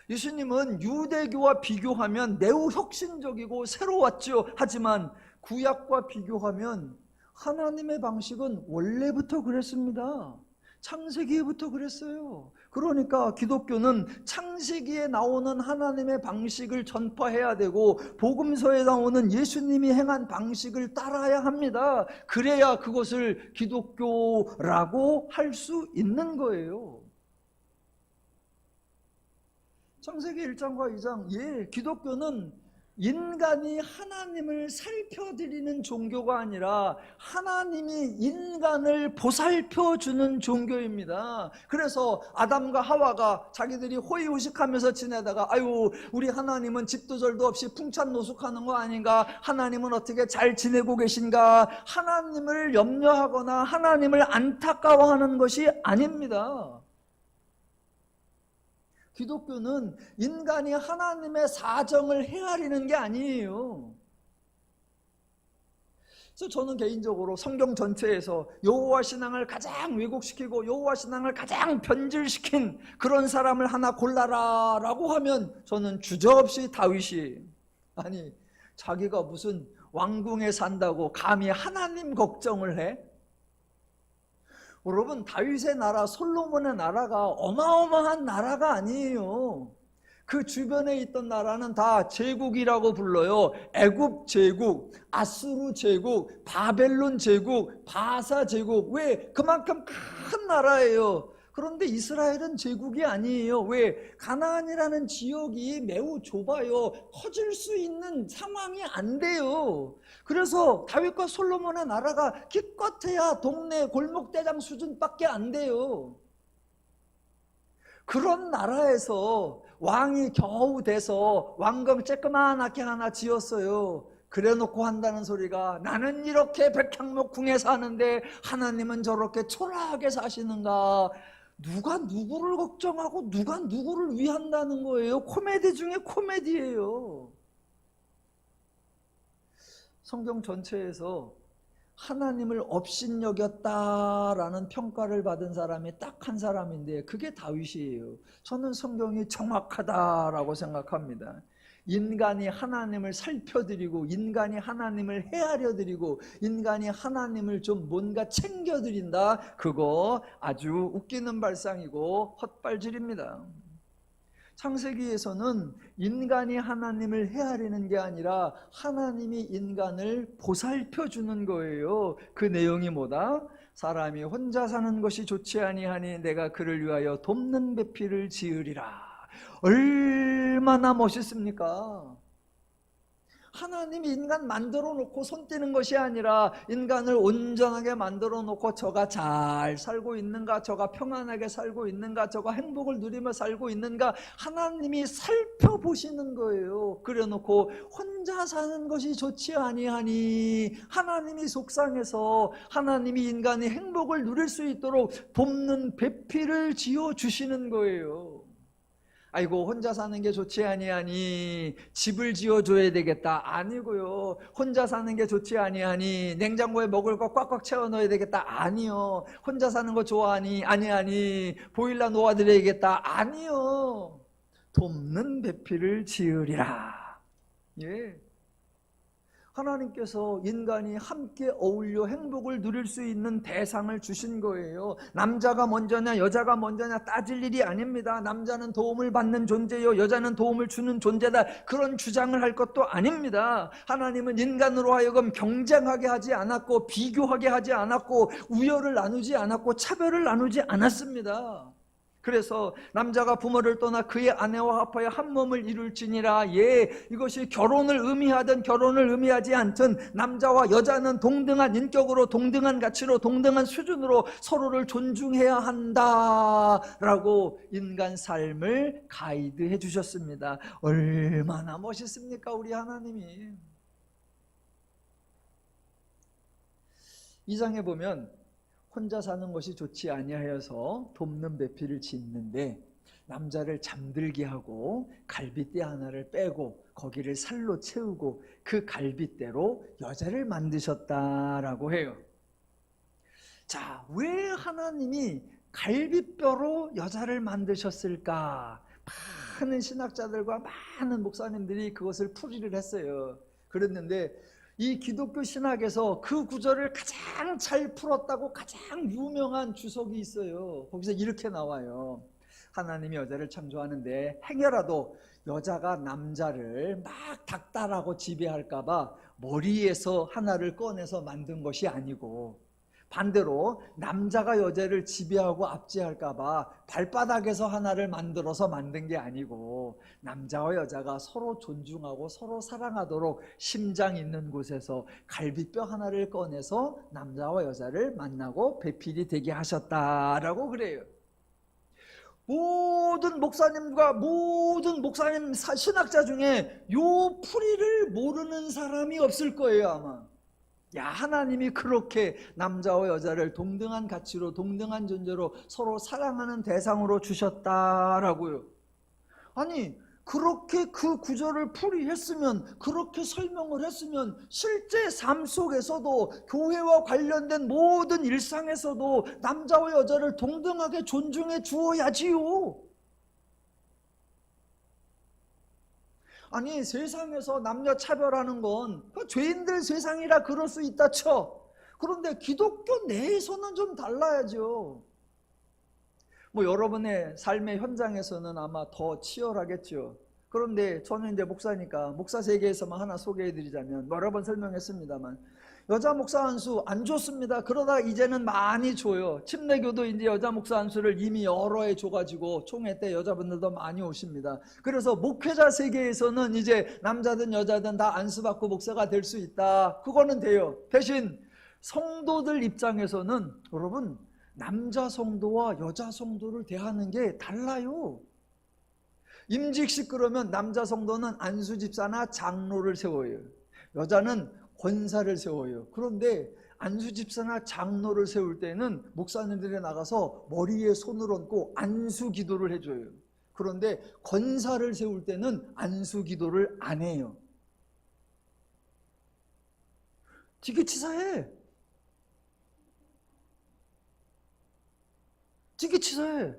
예수님은 유대교와 비교하면 매우 혁신적이고 새로웠죠. 하지만 구약과 비교하면 하나님의 방식은 원래부터 그랬습니다. 창세기부터 그랬어요. 그러니까 기독교는 창세기에 나오는 하나님의 방식을 전파해야 되고 복음서에 나오는 예수님이 행한 방식을 따라야 합니다. 그래야 그것을 기독교라고 할 수 있는 거예요. 창세기 1장과 2장, 기독교는 인간이 하나님을 살펴드리는 종교가 아니라 하나님이 인간을 보살펴주는 종교입니다. 그래서 아담과 하와가 자기들이 호의호식하면서 지내다가 아유 우리 하나님은 집도 절도 없이 풍찬노숙하는 거 아닌가, 하나님은 어떻게 잘 지내고 계신가, 하나님을 염려하거나 하나님을 안타까워하는 것이 아닙니다. 기독교는 인간이 하나님의 사정을 헤아리는 게 아니에요. 그래서 저는 개인적으로 성경 전체에서 여호와 신앙을 가장 왜곡시키고 여호와 신앙을 가장 변질시킨 그런 사람을 하나 골라라 라고 하면 저는 주저없이 다윗이, 아니 자기가 무슨 왕궁에 산다고 감히 하나님 걱정을 해? 여러분, 다윗의 나라, 솔로몬의 나라가 어마어마한 나라가 아니에요. 그 주변에 있던 나라는 다 제국이라고 불러요. 애굽 제국, 아수르 제국, 바벨론 제국, 바사 제국. 왜? 그만큼 큰 나라예요. 그런데 이스라엘은 제국이 아니에요. 왜? 가나안이라는 지역이 매우 좁아요. 커질 수 있는 상황이 안 돼요. 그래서 다윗과 솔로몬의 나라가 기껏해야 동네 골목대장 수준밖에 안 돼요. 그런 나라에서 왕이 겨우 돼서 왕궁 쬐끄만하게 하나 지었어요. 그래놓고 한다는 소리가, 나는 이렇게 백향목궁에 사는데 하나님은 저렇게 초라하게 사시는가. 누가 누구를 걱정하고 누가 누구를 위한다는 거예요. 코미디 중에 코미디예요. 성경 전체에서 하나님을 업신여겼다라는 평가를 받은 사람이 딱 한 사람인데 그게 다윗이에요. 저는 성경이 정확하다라고 생각합니다. 인간이 하나님을 살펴드리고 인간이 하나님을 헤아려드리고 인간이 하나님을 좀 뭔가 챙겨드린다, 그거 아주 웃기는 발상이고 헛발질입니다. 창세기에서는 인간이 하나님을 헤아리는 게 아니라 하나님이 인간을 보살펴주는 거예요. 그 내용이 뭐다? 사람이 혼자 사는 것이 좋지 아니하니 내가 그를 위하여 돕는 배필을 지으리라. 얼마나 멋있습니까? 하나님이 인간 만들어 놓고 손 떼는 것이 아니라 인간을 온전하게 만들어 놓고 저가 잘 살고 있는가, 저가 평안하게 살고 있는가, 저가 행복을 누리며 살고 있는가 하나님이 살펴보시는 거예요. 그래 놓고 혼자 사는 것이 좋지 아니하니 하나님이 속상해서 하나님이 인간이 행복을 누릴 수 있도록 돕는 배필을 지어 주시는 거예요. 아이고 혼자 사는 게 좋지 아니하니 집을 지어줘야 되겠다, 아니고요. 혼자 사는 게 좋지 아니하니 냉장고에 먹을 거 꽉꽉 채워 넣어야 되겠다, 아니요. 혼자 사는 거 좋아하니 아니하니 보일러 놓아드려야겠다, 아니요. 돕는 배필을 지으리라. 예. 하나님께서 인간이 함께 어울려 행복을 누릴 수 있는 대상을 주신 거예요. 남자가 먼저냐 여자가 먼저냐 따질 일이 아닙니다. 남자는 도움을 받는 존재요, 여자는 도움을 주는 존재다, 그런 주장을 할 것도 아닙니다. 하나님은 인간으로 하여금 경쟁하게 하지 않았고 비교하게 하지 않았고 우열을 나누지 않았고 차별을 나누지 않았습니다. 그래서 남자가 부모를 떠나 그의 아내와 합하여 한 몸을 이룰지니라. 예, 이것이 결혼을 의미하든 결혼을 의미하지 않든 남자와 여자는 동등한 인격으로 동등한 가치로 동등한 수준으로 서로를 존중해야 한다라고 인간 삶을 가이드해 주셨습니다. 얼마나 멋있습니까, 우리 하나님이. 2장에 보면 혼자 사는 것이 좋지 아니하여서 돕는 배필을 짓는데 남자를 잠들게 하고 갈빗대 하나를 빼고 거기를 살로 채우고 그 갈빗대로 여자를 만드셨다라고 해요. 자, 왜 하나님이 갈빗뼈로 여자를 만드셨을까? 많은 신학자들과 많은 목사님들이 그것을 풀이를 했어요. 그랬는데 이 기독교 신학에서 그 구절을 가장 잘 풀었다고 가장 유명한 주석이 있어요. 거기서 이렇게 나와요. 하나님이 여자를 창조하는데 행여라도 여자가 남자를 막 닥달하고 지배할까봐 머리에서 하나를 꺼내서 만든 것이 아니고, 반대로 남자가 여자를 지배하고 압제할까봐 발바닥에서 하나를 만들어서 만든 게 아니고, 남자와 여자가 서로 존중하고 서로 사랑하도록 심장 있는 곳에서 갈비뼈 하나를 꺼내서 남자와 여자를 만나고 배필이 되게 하셨다라고 그래요. 모든 목사님과 모든 목사님 신학자 중에 요 풀이를 모르는 사람이 없을 거예요, 아마. 야, 하나님이 그렇게 남자와 여자를 동등한 가치로, 동등한 존재로 서로 사랑하는 대상으로 주셨다라고요. 아니, 그렇게 그 구절을 풀이했으면, 그렇게 설명을 했으면 실제 삶 속에서도, 교회와 관련된 모든 일상에서도 남자와 여자를 동등하게 존중해 주어야지요. 아니, 세상에서 남녀 차별하는 건 죄인들 세상이라 그럴 수 있다 쳐. 그런데 기독교 내에서는 좀 달라야죠. 뭐 여러분의 삶의 현장에서는 아마 더 치열하겠죠. 그런데 저는 이제 목사니까 목사 세계에서만 하나 소개해 드리자면, 여러 번 설명했습니다만, 여자 목사 한 수 안 줬습니다. 그러다 이제는 많이 줘요. 침례교도 이제 여자 목사 한 수를 이미 여러 해 줘가지고 총회 때 여자분들도 많이 오십니다. 그래서 목회자 세계에서는 이제 남자든 여자든 다 안수받고 목사가 될 수 있다. 그거는 돼요. 대신 성도들 입장에서는 여러분, 남자 성도와 여자 성도를 대하는 게 달라요. 임직식 그러면 남자 성도는 안수집사나 장로를 세워요. 여자는 권사를 세워요. 그런데 안수집사나 장로를 세울 때는 목사님들이 나가서 머리에 손을 얹고 안수기도를 해줘요. 그런데 권사를 세울 때는 안수기도를 안 해요. 되게 치사해. 되게 치사해.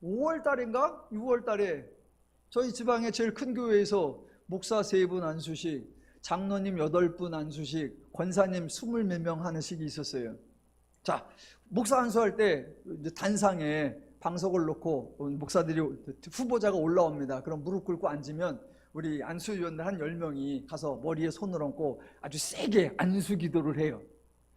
5월달인가 6월달에 저희 지방의 제일 큰 교회에서 목사 3분 안수식, 장로님 8분 안수식, 권사님 20몇 명 하는 식이 있었어요. 자, 목사 안수할 때 단상에 방석을 놓고 목사들이, 후보자가 올라옵니다. 그럼 무릎 꿇고 앉으면 우리 안수위원들 한 10명이 가서 머리에 손을 얹고 아주 세게 안수 기도를 해요.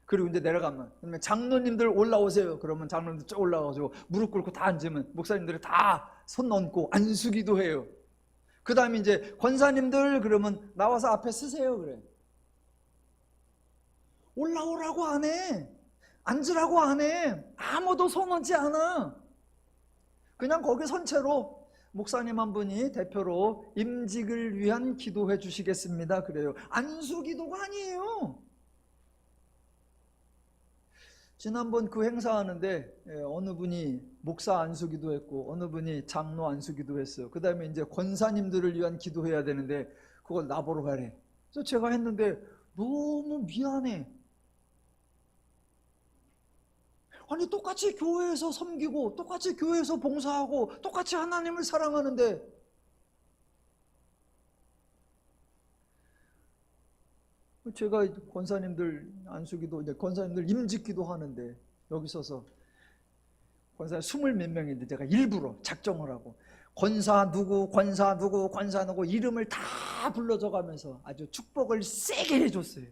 그리고 이제 내려가면, 그러면 장로님들 올라오세요. 그러면 장로님들 쭉 올라가가지고 무릎 꿇고 다 앉으면 목사님들이 다 손 얹고 안수 기도해요. 그 다음에 이제 권사님들 그러면 나와서 앞에 쓰세요. 그래. 올라오라고 안 해. 앉으라고 안 해. 아무도 손 얹지 않아. 그냥 거기 선체로 목사님 한 분이 대표로 임직을 위한 기도해 주시겠습니다. 그래요. 안수 기도가 아니에요. 지난번 그 행사하는데 어느 분이 목사 안수 기도했고 어느 분이 장로 안수 기도했어요. 그 다음에 이제 권사님들을 위한 기도해야 되는데 그걸 나보러 가래. 그래서 제가 했는데 너무 미안해. 아니, 똑같이 교회에서 섬기고 똑같이 교회에서 봉사하고 똑같이 하나님을 사랑하는데, 제가 권사님들 안수기도, 이제 권사님들 임직기도 하는데 여기 서서 권사 20몇 명인데 제가 일부러 작정을 하고 권사 누구 권사 누구 권사 누구 이름을 다 불러줘 가면서 아주 축복을 세게 해줬어요.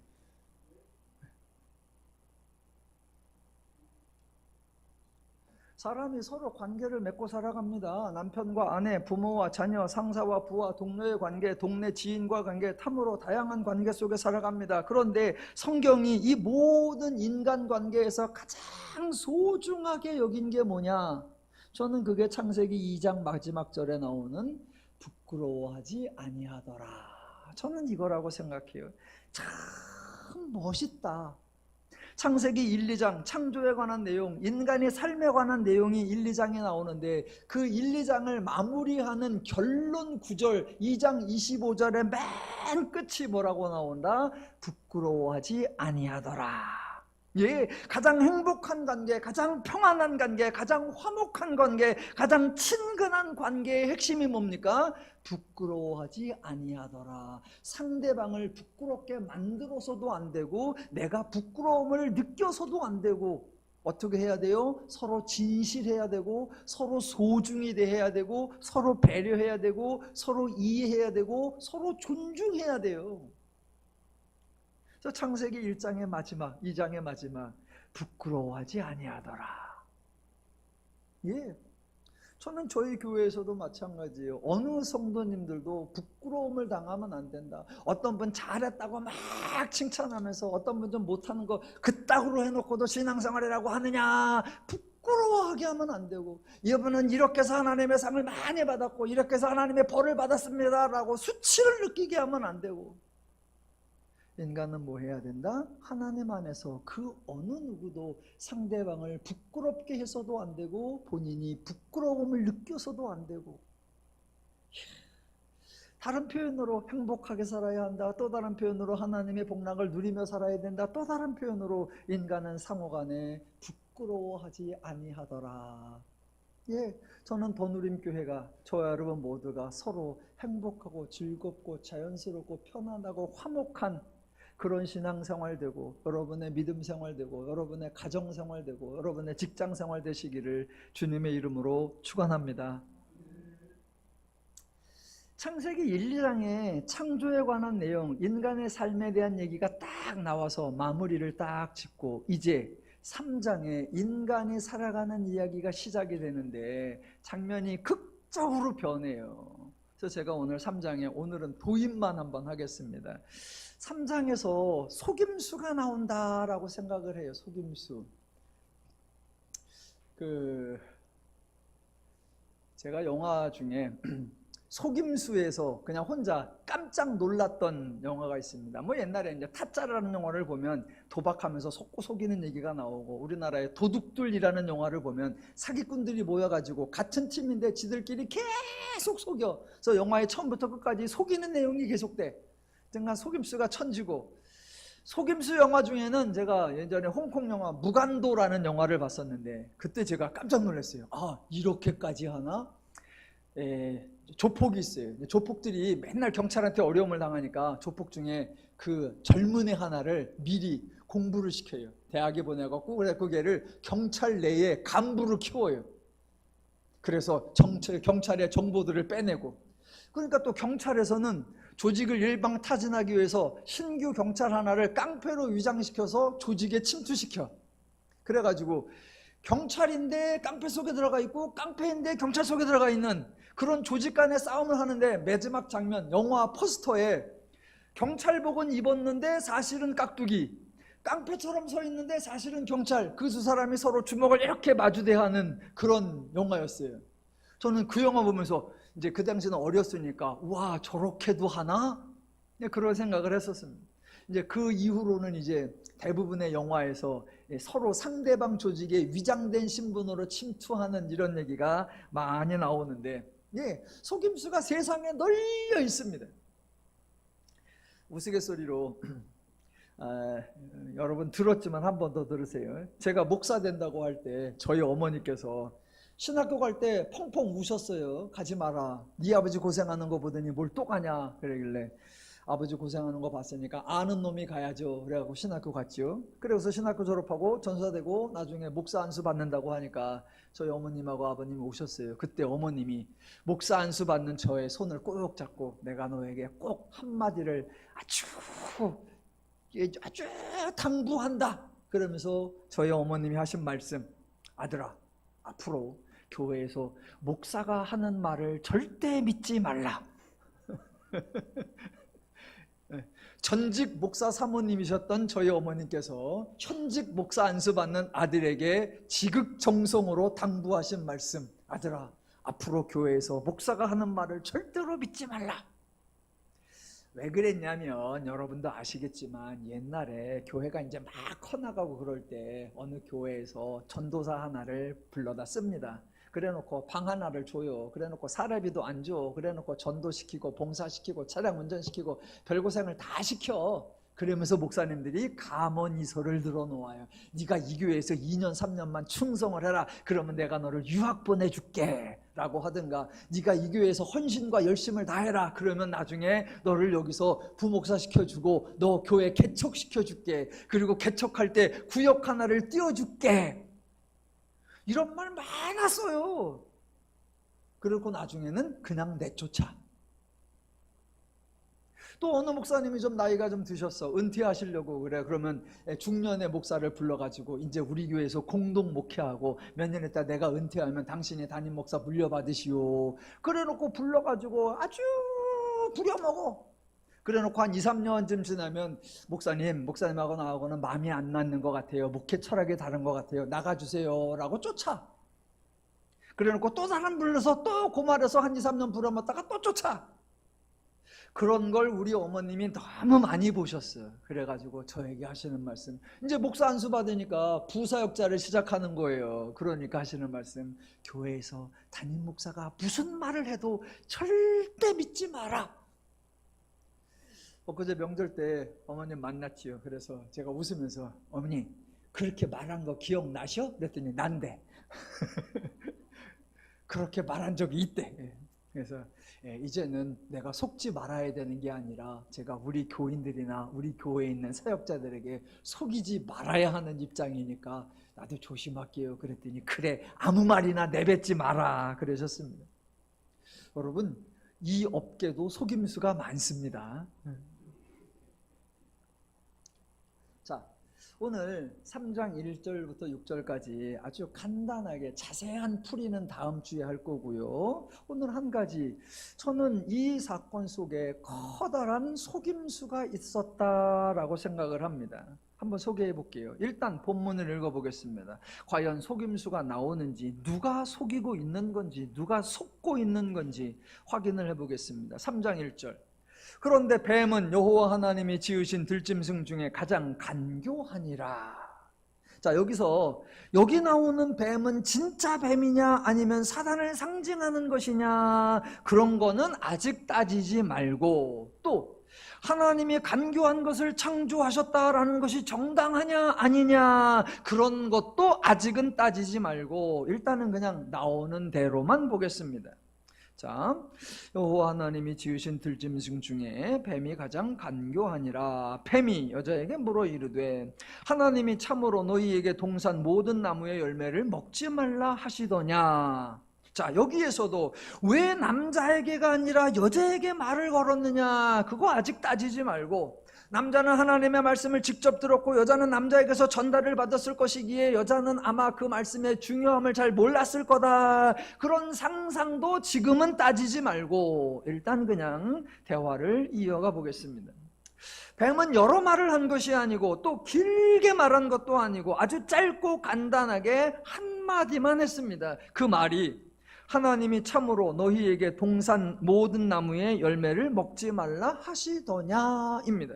사람이 서로 관계를 맺고 살아갑니다. 남편과 아내, 부모와 자녀, 상사와 부하, 동료의 관계, 동네 지인과 관계, 탐으로 다양한 관계 속에 살아갑니다. 그런데 성경이 이 모든 인간관계에서 가장 소중하게 여긴 게 뭐냐? 저는 그게 창세기 2장 마지막 절에 나오는 부끄러워하지 아니하더라. 저는 이거라고 생각해요. 참 멋있다. 창세기 1, 2장 창조에 관한 내용, 인간의 삶에 관한 내용이 1, 2장에 나오는데 그 1, 2장을 마무리하는 결론 구절 2장 25절의 맨 끝이 뭐라고 나온다? 부끄러워하지 아니하더라. 예, 가장 행복한 관계, 가장 평안한 관계, 가장 화목한 관계, 가장 친근한 관계의 핵심이 뭡니까? 부끄러워하지 아니하더라. 상대방을 부끄럽게 만들어서도 안 되고 내가 부끄러움을 느껴서도 안 되고 어떻게 해야 돼요? 서로 진실해야 되고 서로 소중히 대해야 되고 서로 배려해야 되고 서로 이해해야 되고 서로 존중해야 돼요. 그래서 창세기 1장의 마지막, 2장의 마지막, 부끄러워하지 아니하더라. 예, 저는 저희 교회에서도 마찬가지예요. 어느 성도님들도 부끄러움을 당하면 안 된다. 어떤 분 잘했다고 막 칭찬하면서 어떤 분 좀 못하는 거 그따구로 해놓고도 신앙생활이라고 하느냐, 부끄러워하게 하면 안 되고, 이분은 이렇게 해서 하나님의 상을 많이 받았고 이렇게 해서 하나님의 벌을 받았습니다 라고 수치를 느끼게 하면 안 되고, 인간은 뭐 해야 된다? 하나님 안에서 그 어느 누구도 상대방을 부끄럽게 해서도 안 되고 본인이 부끄러움을 느껴서도 안 되고, 다른 표현으로 행복하게 살아야 한다, 또 다른 표현으로 하나님의 복락을 누리며 살아야 된다, 또 다른 표현으로 인간은 상호간에 부끄러워하지 아니하더라. 예, 저는 더누림교회가 저와 여러분 모두가 서로 행복하고 즐겁고 자연스럽고 편안하고 화목한 그런 신앙생활 되고 여러분의 믿음생활 되고 여러분의 가정생활 되고 여러분의 직장생활 되시기를 주님의 이름으로 축원합니다. 창세기 1, 2장에 창조에 관한 내용, 인간의 삶에 대한 얘기가 딱 나와서 마무리를 딱 짓고 이제 3장에 인간이 살아가는 이야기가 시작이 되는데 장면이 극적으로 변해요. 그래서 제가 오늘 3장에 오늘은 도입만 한번 하겠습니다. 3장에서 속임수가 나온다라고 생각을 해요. 속임수. 제가 영화 중에 속임수에서 그냥 혼자 깜짝 놀랐던 영화가 있습니다. 뭐 옛날에 이제 타짜라는 영화를 보면 도박하면서 속고 속이는 얘기가 나오고, 우리나라의 도둑들이라는 영화를 보면 사기꾼들이 모여가지고 같은 팀인데 지들끼리 계속 속여. 그래서 영화의 처음부터 끝까지 속이는 내용이 계속돼. 그러니까 속임수가 천지고, 속임수 영화 중에는 제가 예전에 홍콩 영화 무간도라는 영화를 봤었는데 그때 제가 깜짝 놀랐어요. 아, 이렇게까지 하나? 조폭이 있어요. 조폭들이 맨날 경찰한테 어려움을 당하니까 조폭 중에 그 젊은 애 하나를 미리 공부를 시켜요. 대학에 보내갖고 그래서 그 걔를 경찰 내에 간부로 키워요. 그래서 경찰의 정보들을 빼내고, 그러니까 또 경찰에서는 조직을 일방타진하기 위해서 신규 경찰 하나를 깡패로 위장시켜서 조직에 침투시켜. 그래가지고 경찰인데 깡패 속에 들어가 있고 깡패인데 경찰 속에 들어가 있는 그런 조직 간의 싸움을 하는데, 마지막 장면 영화 포스터에 경찰복은 입었는데 사실은 깍두기, 깡패처럼 서 있는데 사실은 경찰, 그 두 사람이 서로 주먹을 이렇게 마주대하는 그런 영화였어요. 저는 그 영화 보면서 이제 그 당시는 어렸으니까 와, 저렇게도 하나? 그런 생각을 했었습니다. 이제 그 이후로는 이제 대부분의 영화에서 서로 상대방 조직에 위장된 신분으로 침투하는 이런 얘기가 많이 나오는데, 속임수가 세상에 널려 있습니다. 우스갯소리로 여러분 들었지만 한 번 더 들으세요. 제가 목사 된다고 할 때 저희 어머니께서 신학교 갈 때 펑펑 우셨어요. 가지 마라. 네 아버지 고생하는 거 보더니 뭘 또 가냐 그러길래, 아버지 고생하는 거 봤으니까 아는 놈이 가야죠. 그래갖고 신학교 갔죠. 그래서 신학교 졸업하고 전사되고 나중에 목사 안수 받는다고 하니까 저희 어머님하고 아버님이 오셨어요. 그때 어머님이 목사 안수 받는 저의 손을 꼭 잡고 내가 너에게 꼭 한마디를 아주 당부한다 그러면서 저희 어머님이 하신 말씀, 아들아, 앞으로 교회에서 목사가 하는 말을 절대 믿지 말라. 전직 목사 사모님이셨던 저희 어머님께서 현직 목사 안수받는 아들에게 지극정성으로 당부하신 말씀, 아들아, 앞으로 교회에서 목사가 하는 말을 절대로 믿지 말라. 왜 그랬냐면 여러분도 아시겠지만 옛날에 교회가 이제 막 커나가고 그럴 때 어느 교회에서 전도사 하나를 불러다 씁니다. 그래놓고 방 하나를 줘요. 그래놓고 사례비도 안 줘. 그래놓고 전도시키고 봉사시키고 차량 운전시키고 별고생을 다 시켜. 그러면서 목사님들이 감언이설을 늘어놓아요. 네가 이 교회에서 2년 3년만 충성을 해라. 그러면 내가 너를 유학 보내줄게 라고 하든가, 네가 이 교회에서 헌신과 열심을 다해라. 그러면 나중에 너를 여기서 부목사 시켜주고 너 교회 개척시켜줄게. 그리고 개척할 때 구역 하나를 띄워줄게. 이런 말 많았어요. 그리고 나중에는 그냥 내쫓아. 또 어느 목사님이 좀 나이가 좀 드셨어. 은퇴하시려고 그래. 그러면 중년의 목사를 불러가지고 이제 우리 교회에서 공동 목회하고 몇 년 있다 내가 은퇴하면 당신이 담임 목사 물려받으시오. 그래놓고 불러가지고 아주 부려먹어. 그래놓고 한 2, 3년쯤 지나면 목사님하고 나하고는 마음이 안 맞는 것 같아요. 목회 철학이 다른 것 같아요. 나가주세요 라고 쫓아. 그래놓고 또 사람 불러서 또 고말해서 한 2, 3년 부려먹다가 또 쫓아. 그런 걸 우리 어머님이 너무 많이 보셨어요. 그래가지고 저에게 하시는 말씀, 이제 목사 안수 받으니까 부사역자를 시작하는 거예요. 그러니까 하시는 말씀, 교회에서 담임 목사가 무슨 말을 해도 절대 믿지 마라. 엊그제 명절 때 어머님 만났지요. 그래서 제가 웃으면서 어머니 그렇게 말한 거 기억나셔? 그랬더니 난데 그렇게 말한 적이 있대. 그래서 이제는 내가 속지 말아야 되는 게 아니라 제가 우리 교인들이나 우리 교회에 있는 사역자들에게 속이지 말아야 하는 입장이니까 나도 조심할게요. 그랬더니 그래 아무 말이나 내뱉지 마라 그러셨습니다. 여러분 이 업계도 속임수가 많습니다. 자, 오늘 3장 1절부터 6절까지 아주 간단하게 자세한 풀이는 다음 주에 할 거고요. 오늘 한 가지, 저는 이 사건 속에 커다란 속임수가 있었다라고 생각을 합니다. 한번 소개해 볼게요. 일단 본문을 읽어보겠습니다. 과연 속임수가 나오는지, 누가 속이고 있는 건지, 누가 속고 있는 건지 확인을 해보겠습니다. 3장 1절. 그런데 뱀은 여호와 하나님이 지으신 들짐승 중에 가장 간교하니라. 자, 여기 나오는 뱀은 진짜 뱀이냐 아니면 사단을 상징하는 것이냐, 그런 거는 아직 따지지 말고, 또 하나님이 간교한 것을 창조하셨다라는 것이 정당하냐 아니냐, 그런 것도 아직은 따지지 말고 일단은 그냥 나오는 대로만 보겠습니다. 자, 여호와 하나님이 지으신 들짐승 중에 뱀이 가장 간교하니라. 뱀이 여자에게 물어 이르되 하나님이 참으로 너희에게 동산 모든 나무의 열매를 먹지 말라 하시더냐. 자, 여기에서도 왜 남자에게가 아니라 여자에게 말을 걸었느냐, 그거 아직 따지지 말고, 남자는 하나님의 말씀을 직접 들었고 여자는 남자에게서 전달을 받았을 것이기에 여자는 아마 그 말씀의 중요함을 잘 몰랐을 거다, 그런 상상도 지금은 따지지 말고 일단 그냥 대화를 이어가 보겠습니다. 뱀은 여러 말을 한 것이 아니고 또 길게 말한 것도 아니고 아주 짧고 간단하게 한마디만 했습니다. 그 말이 하나님이 참으로 너희에게 동산 모든 나무의 열매를 먹지 말라 하시더냐입니다.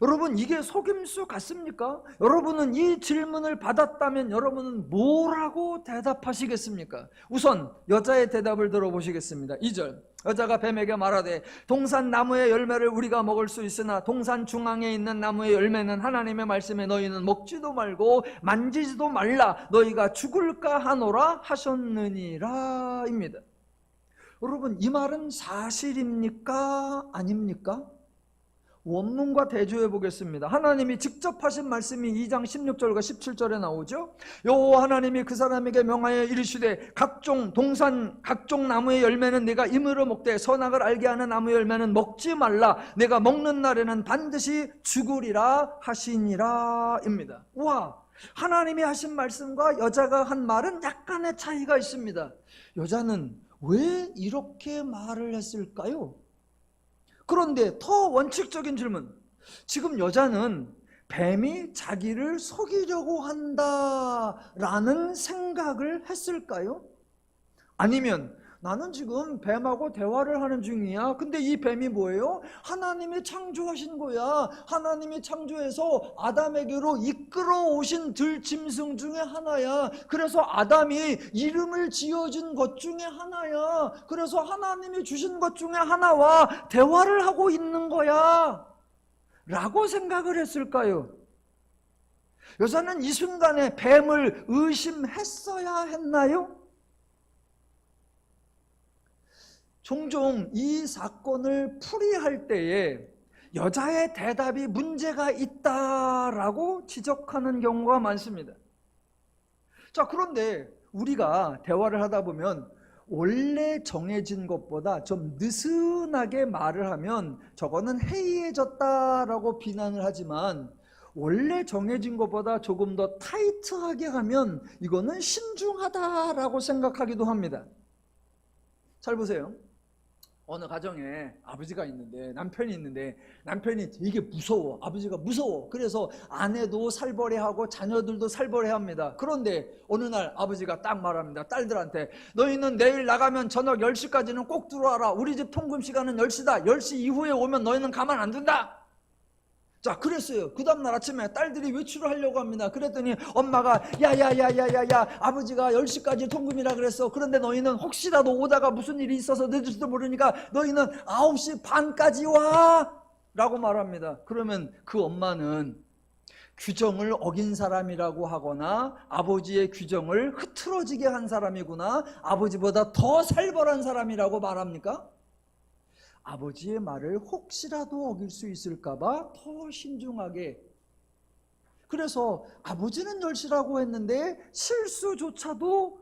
여러분, 이게 속임수 같습니까? 여러분은 이 질문을 받았다면 여러분은 뭐라고 대답하시겠습니까? 우선 여자의 대답을 들어보시겠습니다. 2절, 여자가 뱀에게 말하되 동산 나무의 열매를 우리가 먹을 수 있으나 동산 중앙에 있는 나무의 열매는 하나님의 말씀에 너희는 먹지도 말고 만지지도 말라, 너희가 죽을까 하노라 하셨느니라 입니다. 여러분, 이 말은 사실입니까? 아닙니까? 원문과 대조해 보겠습니다. 하나님이 직접 하신 말씀이 2장 16절과 17절에 나오죠. 여호와 하나님이 그 사람에게 명하여 이르시되 각종 동산 각종 나무의 열매는 네가 임으로 먹되 선악을 알게 하는 나무의 열매는 먹지 말라, 내가 먹는 날에는 반드시 죽으리라 하시니라 입니다. 와, 하나님이 하신 말씀과 여자가 한 말은 약간의 차이가 있습니다. 여자는 왜 이렇게 말을 했을까요? 그런데 더 원칙적인 질문, 지금 여자는 뱀이 자기를 속이려고 한다라는 생각을 했을까요? 아니면 나는 지금 뱀하고 대화를 하는 중이야. 근데 이 뱀이 뭐예요? 하나님이 창조하신 거야. 하나님이 창조해서 아담에게로 이끌어 오신 들짐승 중에 하나야. 그래서 아담이 이름을 지어준 것 중에 하나야. 그래서 하나님이 주신 것 중에 하나와 대화를 하고 있는 거야 라고 생각을 했을까요? 여자는 이 순간에 뱀을 의심했어야 했나요? 종종 이 사건을 풀이할 때에 여자의 대답이 문제가 있다라고 지적하는 경우가 많습니다. 자, 그런데 우리가 대화를 하다 보면 원래 정해진 것보다 좀 느슨하게 말을 하면 저거는 해이해졌다라고 비난을 하지만 원래 정해진 것보다 조금 더 타이트하게 하면 이거는 신중하다라고 생각하기도 합니다. 잘 보세요. 어느 가정에 아버지가 있는데 남편이 있는데 남편이 되게 무서워. 아버지가 무서워. 그래서 아내도 살벌해하고 자녀들도 살벌해합니다. 그런데 어느 날 아버지가 딱 말합니다. 딸들한테 너희는 내일 나가면 저녁 10시까지는 꼭 들어와라. 우리 집 통금 시간은 10시다. 10시 이후에 오면 너희는 가만 안 둔다. 자, 그랬어요. 그 다음날 아침에 딸들이 외출을 하려고 합니다. 그랬더니 엄마가 야야야야야야 아버지가 10시까지 통금이라 그랬어. 그런데 너희는 혹시라도 오다가 무슨 일이 있어서 늦을지도 모르니까 너희는 9시 반까지 와 라고 말합니다. 그러면 그 엄마는 규정을 어긴 사람이라고 하거나 아버지의 규정을 흐트러지게 한 사람이구나, 아버지보다 더 살벌한 사람이라고 말합니까? 아버지의 말을 혹시라도 어길 수 있을까봐 더 신중하게. 그래서 아버지는 10시라고 했는데 실수조차도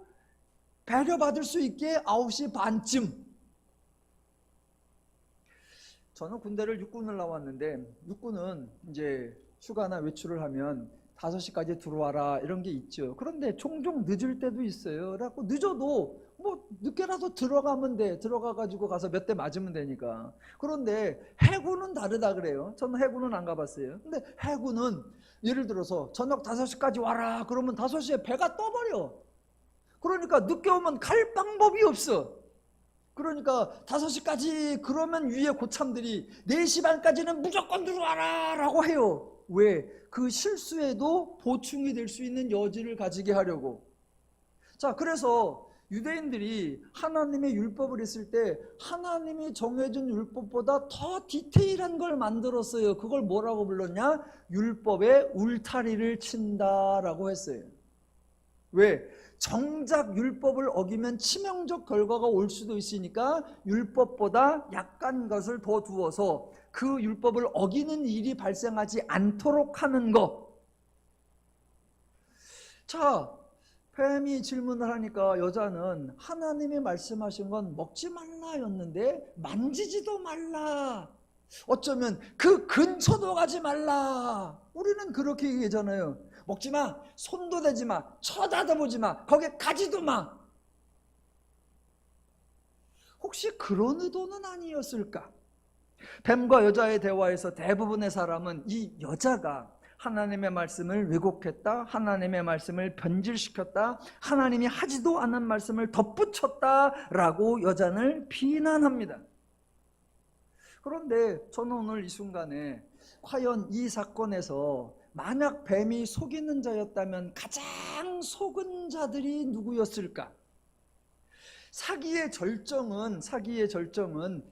배려받을 수 있게 9시 반쯤. 저는 군대를 육군을 나왔는데 육군은 이제 휴가나 외출을 하면 5시까지 들어와라 이런 게 있죠. 그런데 종종 늦을 때도 있어요. 그래갖고 늦어도 뭐 늦게라도 들어가면 돼. 들어가가지고 가서 몇 대 맞으면 되니까. 그런데 해군은 다르다 그래요. 저는 해군은 안 가봤어요. 근데 해군은 예를 들어서 저녁 5시까지 와라 그러면 5시에 배가 떠버려. 그러니까 늦게 오면 갈 방법이 없어. 그러니까 5시까지 그러면 위에 고참들이 4시 반까지는 무조건 들어와라 라고 해요. 왜? 그 실수에도 보충이 될 수 있는 여지를 가지게 하려고. 자, 그래서 유대인들이 하나님의 율법을 했을 때 하나님이 정해준 율법보다 더 디테일한 걸 만들었어요. 그걸 뭐라고 불렀냐? 율법의 울타리를 친다라고 했어요. 왜? 정작 율법을 어기면 치명적 결과가 올 수도 있으니까 율법보다 약간 것을 더 두어서 그 율법을 어기는 일이 발생하지 않도록 하는 것. 자, 뱀이 질문을 하니까 여자는 하나님이 말씀하신 건 먹지 말라였는데 만지지도 말라. 어쩌면 그 근처도 가지 말라. 우리는 그렇게 얘기하잖아요. 먹지 마, 손도 대지 마, 쳐다도 보지 마, 거기에 가지도 마. 혹시 그런 의도는 아니었을까? 뱀과 여자의 대화에서 대부분의 사람은 이 여자가 하나님의 말씀을 왜곡했다, 하나님의 말씀을 변질시켰다, 하나님이 하지도 않은 말씀을 덧붙였다라고 여자를 비난합니다. 그런데 저는 오늘 이 순간에 과연 이 사건에서 만약 뱀이 속이는 자였다면 가장 속은 자들이 누구였을까? 사기의 절정은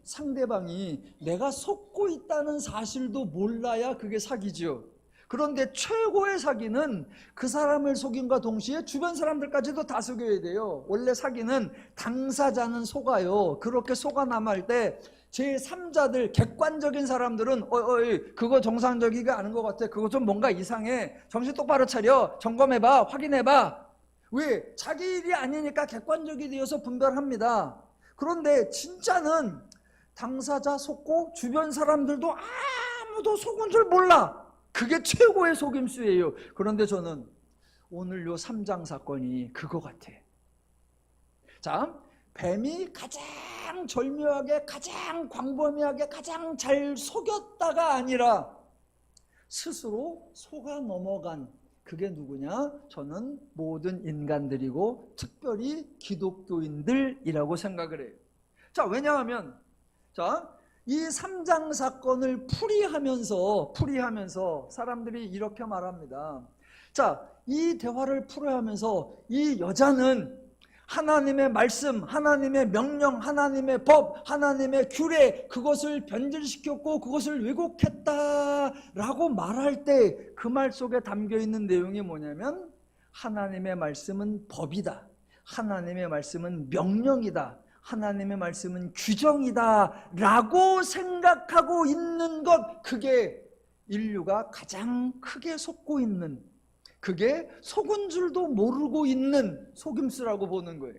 상대방이 내가 속고 있다는 사실도 몰라야 그게 사기죠. 그런데 최고의 사기는 그 사람을 속임과 동시에 주변 사람들까지도 다 속여야 돼요. 원래 사기는 당사자는 속아요. 그렇게 속아 남을 때 제3자들, 객관적인 사람들은 그거 정상적이가 않은 것 같아. 그거 좀 뭔가 이상해. 정신 똑바로 차려. 점검해봐. 확인해봐. 왜? 자기 일이 아니니까 객관적이 되어서 분별합니다. 그런데 진짜는 당사자 속고 주변 사람들도 아무도 속은 줄 몰라. 그게 최고의 속임수예요. 그런데 저는 오늘 요 3장 사건이 그거 같아. 자, 뱀이 가장 절묘하게, 가장 광범위하게, 가장 잘 속였다가 아니라 스스로 속아 넘어간, 그게 누구냐? 저는 모든 인간들이고 특별히 기독교인들이라고 생각을 해요. 자, 왜냐하면 이 3장 사건을 풀이하면서 사람들이 이렇게 말합니다. 자, 이 대화를 풀이하면서 이 여자는 하나님의 말씀, 하나님의 명령, 하나님의 법, 하나님의 규례, 그것을 변질시켰고 그것을 왜곡했다라고 말할 때 그 말 속에 담겨 있는 내용이 뭐냐면 하나님의 말씀은 법이다. 하나님의 말씀은 명령이다. 하나님의 말씀은 규정이다 라고 생각하고 있는 것, 그게 인류가 가장 크게 속고 있는, 그게 속은 줄도 모르고 있는 속임수라고 보는 거예요.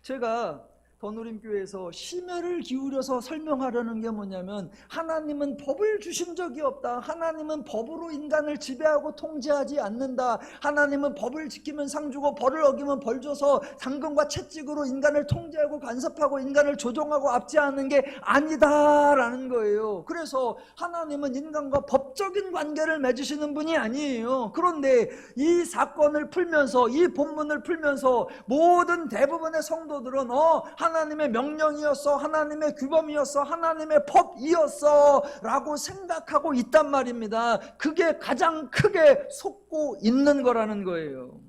제가 더누림교회에서 심혈을 기울여서 설명하려는 게 뭐냐면, 하나님은 법을 주신 적이 없다. 하나님은 법으로 인간을 지배하고 통제하지 않는다. 하나님은 법을 지키면 상 주고 벌을 어기면 벌 줘서 상금과 채찍으로 인간을 통제하고 간섭하고 인간을 조종하고 압제하는 게 아니다라는 거예요. 그래서 하나님은 인간과 법적인 관계를 맺으시는 분이 아니에요. 그런데 이 사건을 풀면서, 이 본문을 풀면서 모든 대부분의 성도들은 하나님의 명령이었어, 하나님의 규범이었어, 하나님의 법이었어 라고 생각하고 있단 말입니다. 그게 가장 크게 속고 있는 거라는 거예요.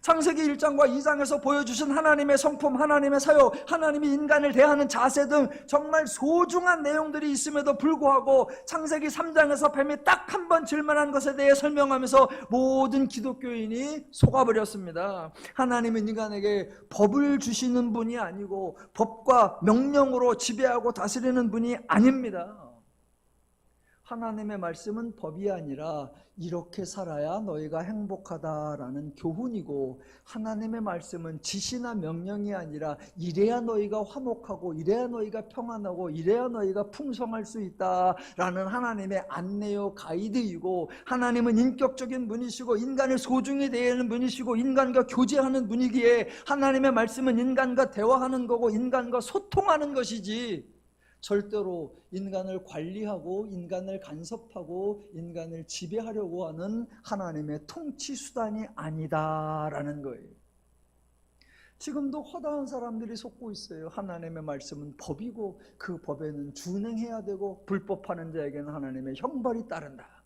창세기 1장과 2장에서 보여주신 하나님의 성품, 하나님의 사역, 하나님이 인간을 대하는 자세 등 정말 소중한 내용들이 있음에도 불구하고 창세기 3장에서 뱀이 딱 한 번 질문한 것에 대해 설명하면서 모든 기독교인이 속아버렸습니다. 하나님은 인간에게 법을 주시는 분이 아니고 법과 명령으로 지배하고 다스리는 분이 아닙니다. 하나님의 말씀은 법이 아니라 이렇게 살아야 너희가 행복하다라는 교훈이고, 하나님의 말씀은 지시나 명령이 아니라 이래야 너희가 화목하고 이래야 너희가 평안하고 이래야 너희가 풍성할 수 있다라는 하나님의 안내요 가이드이고, 하나님은 인격적인 분이시고 인간을 소중히 대하는 분이시고 인간과 교제하는 분이기에 하나님의 말씀은 인간과 대화하는 거고 인간과 소통하는 것이지, 절대로 인간을 관리하고 인간을 간섭하고 인간을 지배하려고 하는 하나님의 통치 수단이 아니다라는 거예요. 지금도 허다한 사람들이 속고 있어요. 하나님의 말씀은 법이고 그 법에는 준행해야 되고 불법하는 자에게는 하나님의 형벌이 따른다.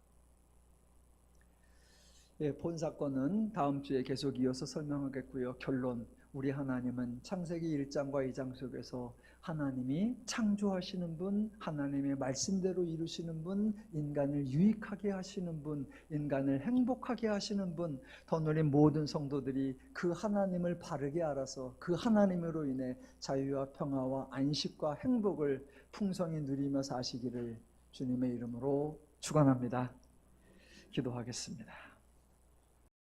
본 사건은 다음 주에 계속 이어서 설명하겠고요. 결론, 우리 하나님은 창세기 1장과 2장 속에서 하나님이 창조하시는 분, 하나님의 말씀대로 이루시는 분, 인간을 유익하게 하시는 분, 인간을 행복하게 하시는 분, 더누린 모든 성도들이 그 하나님을 바르게 알아서 그 하나님으로 인해 자유와 평화와 안식과 행복을 풍성히 누리며 사시기를 주님의 이름으로 축원합니다. 기도하겠습니다.